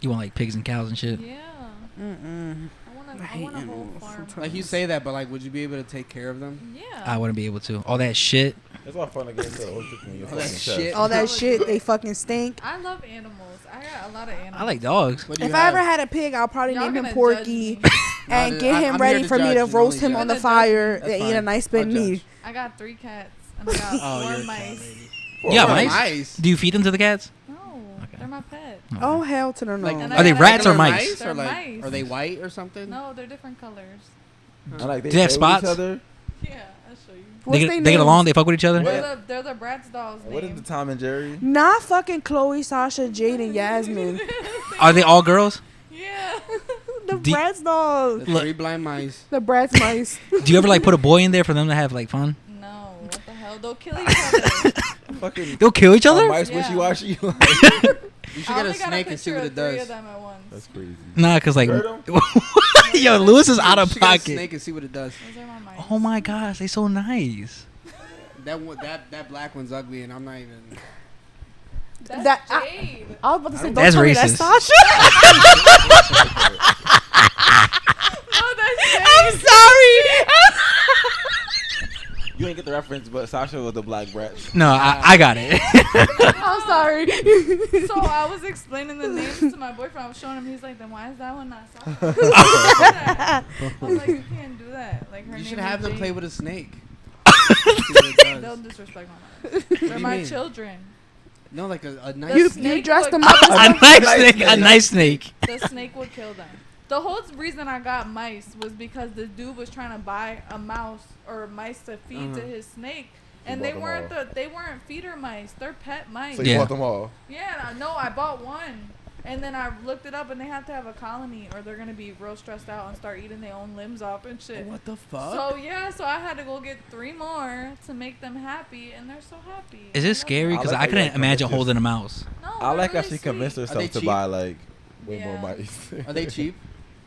You want like pigs and cows and shit? Yeah. Mm-mm. I hate want a whole animals farm. sometimes. Like you say that, but like, would you be able to take care of them? Yeah. I wouldn't be able to. All that shit. It's all fun to get into the ocean when you're All that fucking shit. chest. All that shit, they fucking stink. I love animals. I got a lot of animals. I like dogs. What do you If I have? ever had a pig, I'll probably Y'all name him gonna Porky judge me. and No, get I'm him here ready to for me judge to and roast only him judge. on the That's fire fine. and eat a nice bit I'll meat. judge. I got 3 cats and I got Oh, 4 you're a cat mice. lady. Yeah, Oh, mice. mice. Do you feed them to the cats? No, Okay. they're my pet. Oh hell to the no! Like, And Are they I got rats or regular mice? They're Or like, mice. are they white or something? No, they're different colors. I like Do they have play with spots? Each other. Yeah, I'll show you. What's They they get names? along. They fuck with each other. They're the Bratz dolls' What is name. the Tom and Jerry? Not fucking Chloe, Sasha, Jade, and Yasmin. Are they all girls? Yeah. The Do- Bratz dolls. The 3 blind mice. The Bratz mice. Do you ever like put a boy in there for them to have like fun? No, what the hell? They'll kill each other. Fucking They'll kill each other? mice Yeah. wishy-washy. You should I get a only got snake and see picture what of it 3 does. of them at once. That's crazy. Nah, cause like, Heard 'em? yo, Lewis is out You of should get a pocket. snake and see what it does. Those are my mice. Oh my gosh, they so nice. That black one's ugly, and I'm not even. That's That- Jade. I was about to say, don't That's tell me that's racist. Sasha. Oh, that's Jade. I'm sorry. You ain't get the reference, but Sasha was the black brat. No, I got it. I'm sorry. So I was explaining the names to my boyfriend. I was showing him. He's like, "Then why is that one not Sasha?" I was like, "You can't do that. Like her You name should is have them Jade. play with a snake. See what it They'll does. disrespect my mice. do They're you my mean? children. No, like a The nice. You snake dressed would- them up. a nice snake. A nice snake. The snake would kill them. The whole reason I got mice was because the dude was trying to buy a mouse or mice to feed to his snake, and they weren't feeder mice. They're pet mice. So you bought them all. Yeah, no, I bought one, and then I looked it up, and they have to have a colony, or they're gonna be real stressed out and start eating their own limbs off and shit. What the fuck? So I had to go get 3 more to make them happy, and they're so happy. Is it scary? Because I couldn't imagine holding a mouse. No, I like how really she convinced sweet. herself to cheap? buy like way more Yeah. mice. Are they cheap?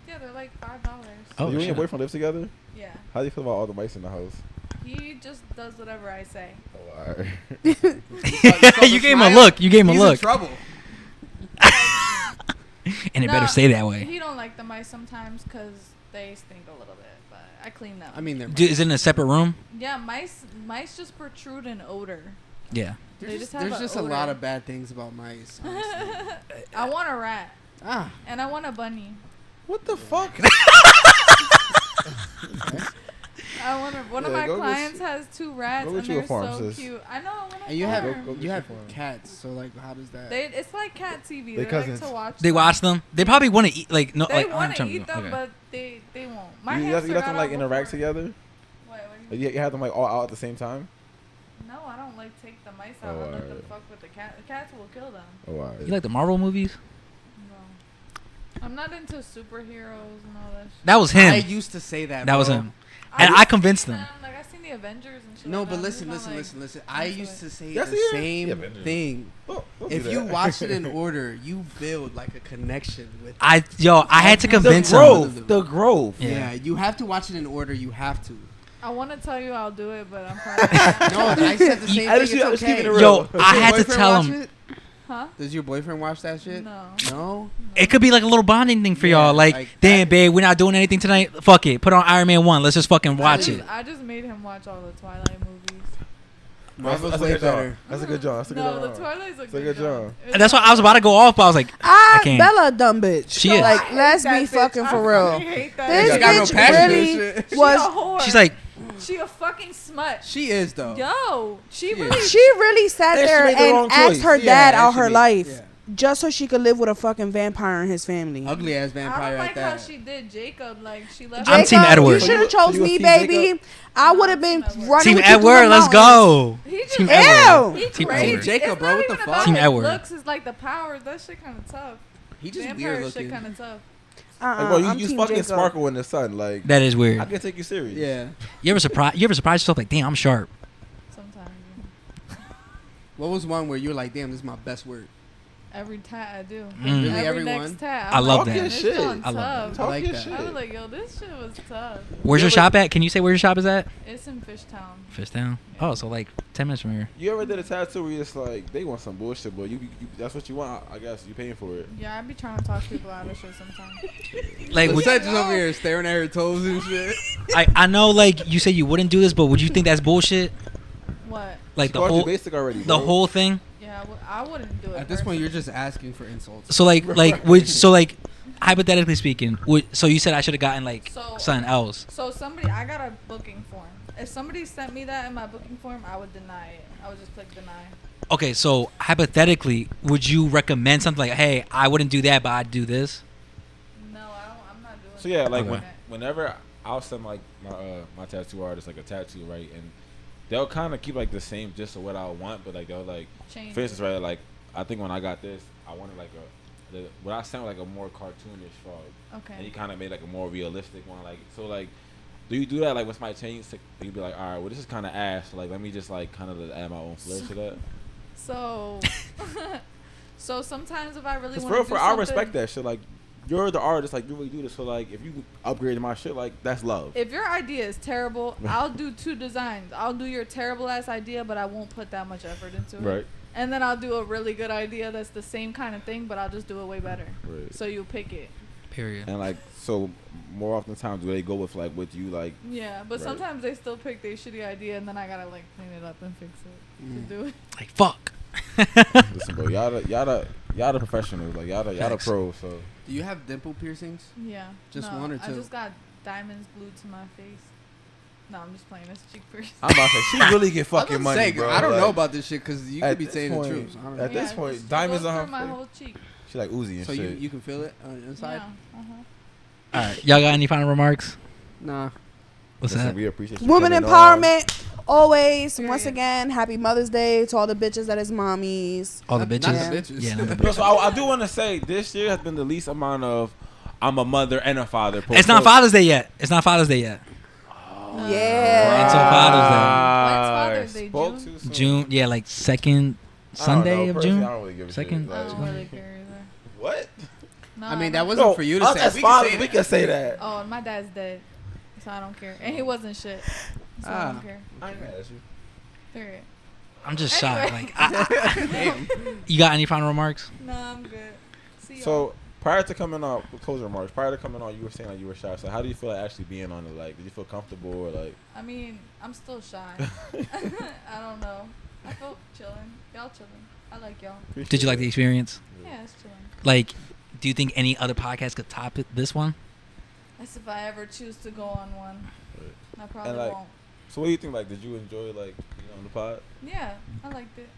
Yeah, they're like $5. Oh, you and your shit. boyfriend live together? Yeah. How do you feel about all the mice in the house? He just does whatever I say. Oh, all right. You gave him a look. You gave him a He's look. in trouble. And it better stay that way. He don't like the mice sometimes because they stink a little bit, but I clean them. I mean, they're Is it in a separate room? Yeah, mice just protrude an odor. Yeah. there's have just a a lot odor. of bad things about mice. Honestly. I want a rat Ah, and I want a bunny. What the fuck? One of Yeah, my go get clients you- has 2 rats go and get you a they're farm, so sis. cute. I know. I want a and you have farm. Go get you have your farm. cats. So like, how does that? It's like cat TV. They They like cousins. to watch. They watch them. They probably want to eat. Like no. They like, want to I'm eat them, okay. but they won't. My You hamster let them got like out interact before. together? What do Like, you you have them like all out at the same time? No, I don't like take the mice out Oh, and let them alright. fuck with the cat. The cats will kill them. Oh, all right. You like the Marvel movies? No. I'm not into superheroes and all that shit. That was I him. used to say that. That was bro. him. And I convinced them. Like, I seen the Avengers and shit. No, like but that. listen. I'm just not, Listen. like, I into used it. to say Yes, the yeah. same Yeah, Avengers. thing. Don't do If you that. watch it in order, you build like a connection with. I had to The convince the him. growth. The growth. Yeah. Yeah, you have to watch it in order. You have to. I want to tell you I'll do it, but I'm probably not. No, I said the same I thing. just- It's I just keep okay. it real. Yo, Does I your had to boyfriend tell watch him. it? Huh? Does your boyfriend watch that shit? No. No. It could be like a little bonding thing for Yeah, y'all. Like, like damn, that- babe, we're not doing anything tonight. Fuck it. Put on Iron Man 1. Let's just fucking watch it. I just made him watch all the Twilight movies. Marvel's That's a way good job. better. That's a good job. That's a good No, the job. Twilight's a It's a good good job. job. It's And that's why I was about to go off, but I was like, I can't. Bella a dumb bitch. She is. Like, let's be fucking for real. hate that. This She got no bitch passion in really this shit. was. She a whore. She's like, She a fucking smut. She is though. Yo, she She really. is. She really sat And she there made the wrong and asked choice. her Yeah, dad and out she her made- life yeah. just so she could live with a fucking vampire in his family. Ugly ass I vampire don't like at that. how she did Jacob. Like she left. I'm Team Jacob, Edward. You should have So chose you was me, Team baby. Jacob? I would have been Team Edward. running Team with you through Edward, the let's mountains. go. He just Team Ew. Edward. He Team crazy. Edward. Jacob, It's bro, not what the even fuck? about Team his Edward. looks. It's like the powers. That shit kind of tough. He just Vampire weird shit looking. kind of tough. Like, bro, I'm you Team fucking Jacob. sparkle in the sun. Like, That is I weird. can take you serious. Yeah. You ever surprise yourself like, damn, I'm sharp. Sometimes. What was one where you were like, damn, this is my best work? Every tat I do. Mm. Really, Every everyone? next tat. I I'm love like, that. "This Shit. joint I love that. tough." Talk like your that. shit. I was like, yo, this shit was tough. Where's your shop at? Can you say where your shop is at? It's in Fishtown. Fishtown. Oh, so like 10 minutes from here. You ever did a tattoo where you just like, they want some bullshit, but you that's what you want, I guess. You paying for it. Yeah, I be trying to talk people out of shit sometimes. Like, The would, set just over here staring at her toes and shit. I know, like you said you wouldn't do this, but would you think that's bullshit? What? Like She the called you whole basic already, the bro. whole thing. Yeah, I wouldn't do it. At this point, personally. you're just asking for insults. So like hypothetically speaking, so you said I should have gotten like So- something else. So I got a booking form. If somebody sent me that in my booking form, I would deny it. I would just click deny. Okay, so hypothetically, would you recommend something like, hey, I wouldn't do that, but I'd do this? No, I'm not doing. So yeah, like Okay. whenever I'll send like my tattoo artist like a tattoo, right, and they'll kind of keep like the same gist of what I want, but like they'll like, Change for instance, it. right, like I think when I got this, I wanted like what I sent was like a more cartoonish frog, and Okay. he kind of made like a more realistic one, like so like. Do you do that like when somebody changes? You'd be like, all right, well this is kind of ass. So, like let me just like kind of add my own flair to that. So, so sometimes if I really Cause want to do I something, respect that shit. Like you're the artist, like you really do this. So like if you upgrade my shit, like that's love. If your idea is terrible, I'll do 2 designs. I'll do your terrible ass idea, but I won't put that much effort into it. Right. And then I'll do a really good idea that's the same kind of thing, but I'll just do it way better. Right. So you'll pick it. Period. And like so, more often times do they go with like what you like? Yeah, but Right. sometimes they still pick their shitty idea, and then I gotta like clean it up and fix it to do it. Like fuck. Listen, bro, y'all the professionals. Like y'all the Facts. pros. So Do you have dimple piercings? Yeah. Just No, one or I two? just got diamonds glued to my face. No, I'm just playing. That's cheek piercing. I'm about to say she really get I was fucking gonna money, say, bro. I don't Like, know about this shit because you could at be this saying point- the truth. I don't know. at this point, it diamonds goes on her through my face. whole cheek. She like Uzi and So shit. you can feel it on the inside. Yeah. All right, y'all got any final remarks? Nah. What's Listen, that? we appreciate you Women coming empowerment. Always. Period. Once again, happy Mother's Day to all the bitches that is mommies. All the Not bitches. the bitches. Yeah, not the on. No, bitches. so I do want to say this year has been the least amount of I'm a mother and a father. It's not Father's Day yet. It's not Father's Day yet. Yeah. Until Father's When's Father's Day? Spoke June? too soon. June, yeah, like second I don't know. Sunday of Personally, June. I don't really give a Second? shit. I Like, don't really care either. what? No, I mean, don't. that wasn't for you to us say. as We can fathers, say we that. can say that. Oh, and my dad's dead, so I don't care. And he wasn't shit, so I don't care. I ain't mad at you. Period. I'm just shocked. Anyway. Like, you got any final remarks? No, I'm good. See y'all. So prior to coming on, closing remarks. Prior to coming on, you were saying like you were shy. So how do you feel like actually being on it? Like, did you feel comfortable or like? I mean, I'm still shy. I don't know. I feel chilling. Y'all chilling. I like y'all. Did you like the experience? Yeah, it's chilling. Like, do you think any other podcast could top this one? That's if I ever choose to go on one. I probably And, like, won't. So what do you think? Like, did you enjoy like being on the pod? Yeah, I liked it.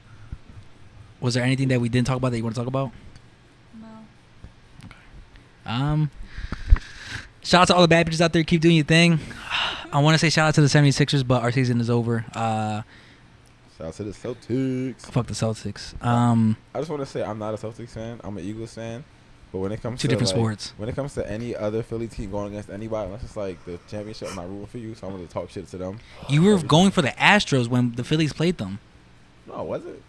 Was there anything that we didn't talk about that you want to talk about? No. Shout out to all the bad bitches out there. Keep doing your thing. I want to say shout out to the 76ers, but our season is over. Shout out to the Celtics. Fuck the Celtics. I just want to say I'm not a Celtics fan. I'm an Eagles fan. But when it comes Two to different like, sports. When it comes to any other Philly team going against anybody, unless it's like the championship, I'm not rooting for you. So I'm gonna talk shit to them. You were going for the Astros when the Phillies played them. No, was it?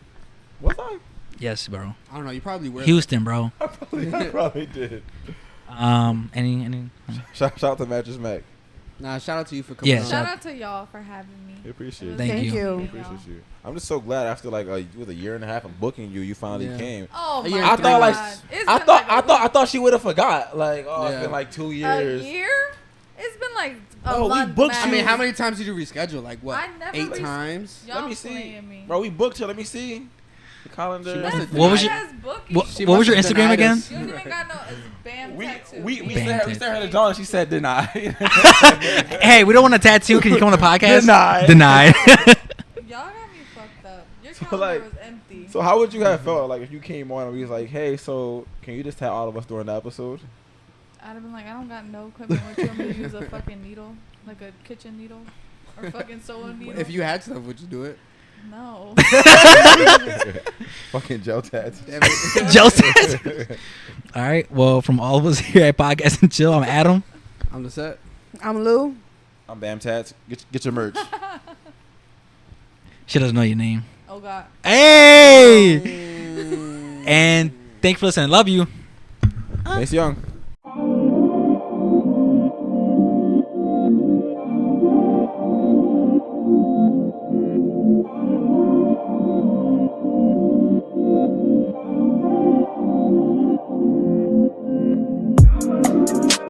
Was I? Yes, bro. I don't know. You probably were. Houston, bro. I probably did. Any Shout out to Mattress Mac. Nah, shout out to you for coming Yeah, on. Shout out to y'all for having me. We appreciate It it. was Thank nice you. meeting Appreciate y'all. you. I'm just so glad after like with a year and a half of booking you, you finally Yeah. came. Oh A my year god! and 3 months. It's I been thought like I thought she would have forgot. Like, oh, Yeah. it's been like 2 a years. year. It's been like a Oh, we month. booked max. I mean, how many times did you reschedule? Like what? I never 8 times? Y'all Let me see, playing me. bro. We booked her. Let me see the calendar. She must have What was denied- your- What, What, She what was your must have Instagram denied again? us. You don't even got no. It's BamTat2. we Bam, sent her to John. And she said deny. Hey, we don't want a tattoo. Can you come on the podcast? Denied. Denied. Y'all got me fucked up. Your So, calendar like- was empty. So how would you have felt like if you came on and we was like, hey, so can you just tell all of us during the episode? I'd have been like, I don't got no equipment. What you want me to use a fucking needle, like a kitchen needle, or fucking sewing needle? If you had stuff, would you do it? No. Fucking gel tats. Damn it. Joe says. All right. Well, from all of us here at Podcast and Chill, I'm Adam. I'm the set. I'm Lou. I'm BamTat2. Get your merch. She doesn't know your name. Oh god. Hey! And thanks for listening. Love you. Mace Young.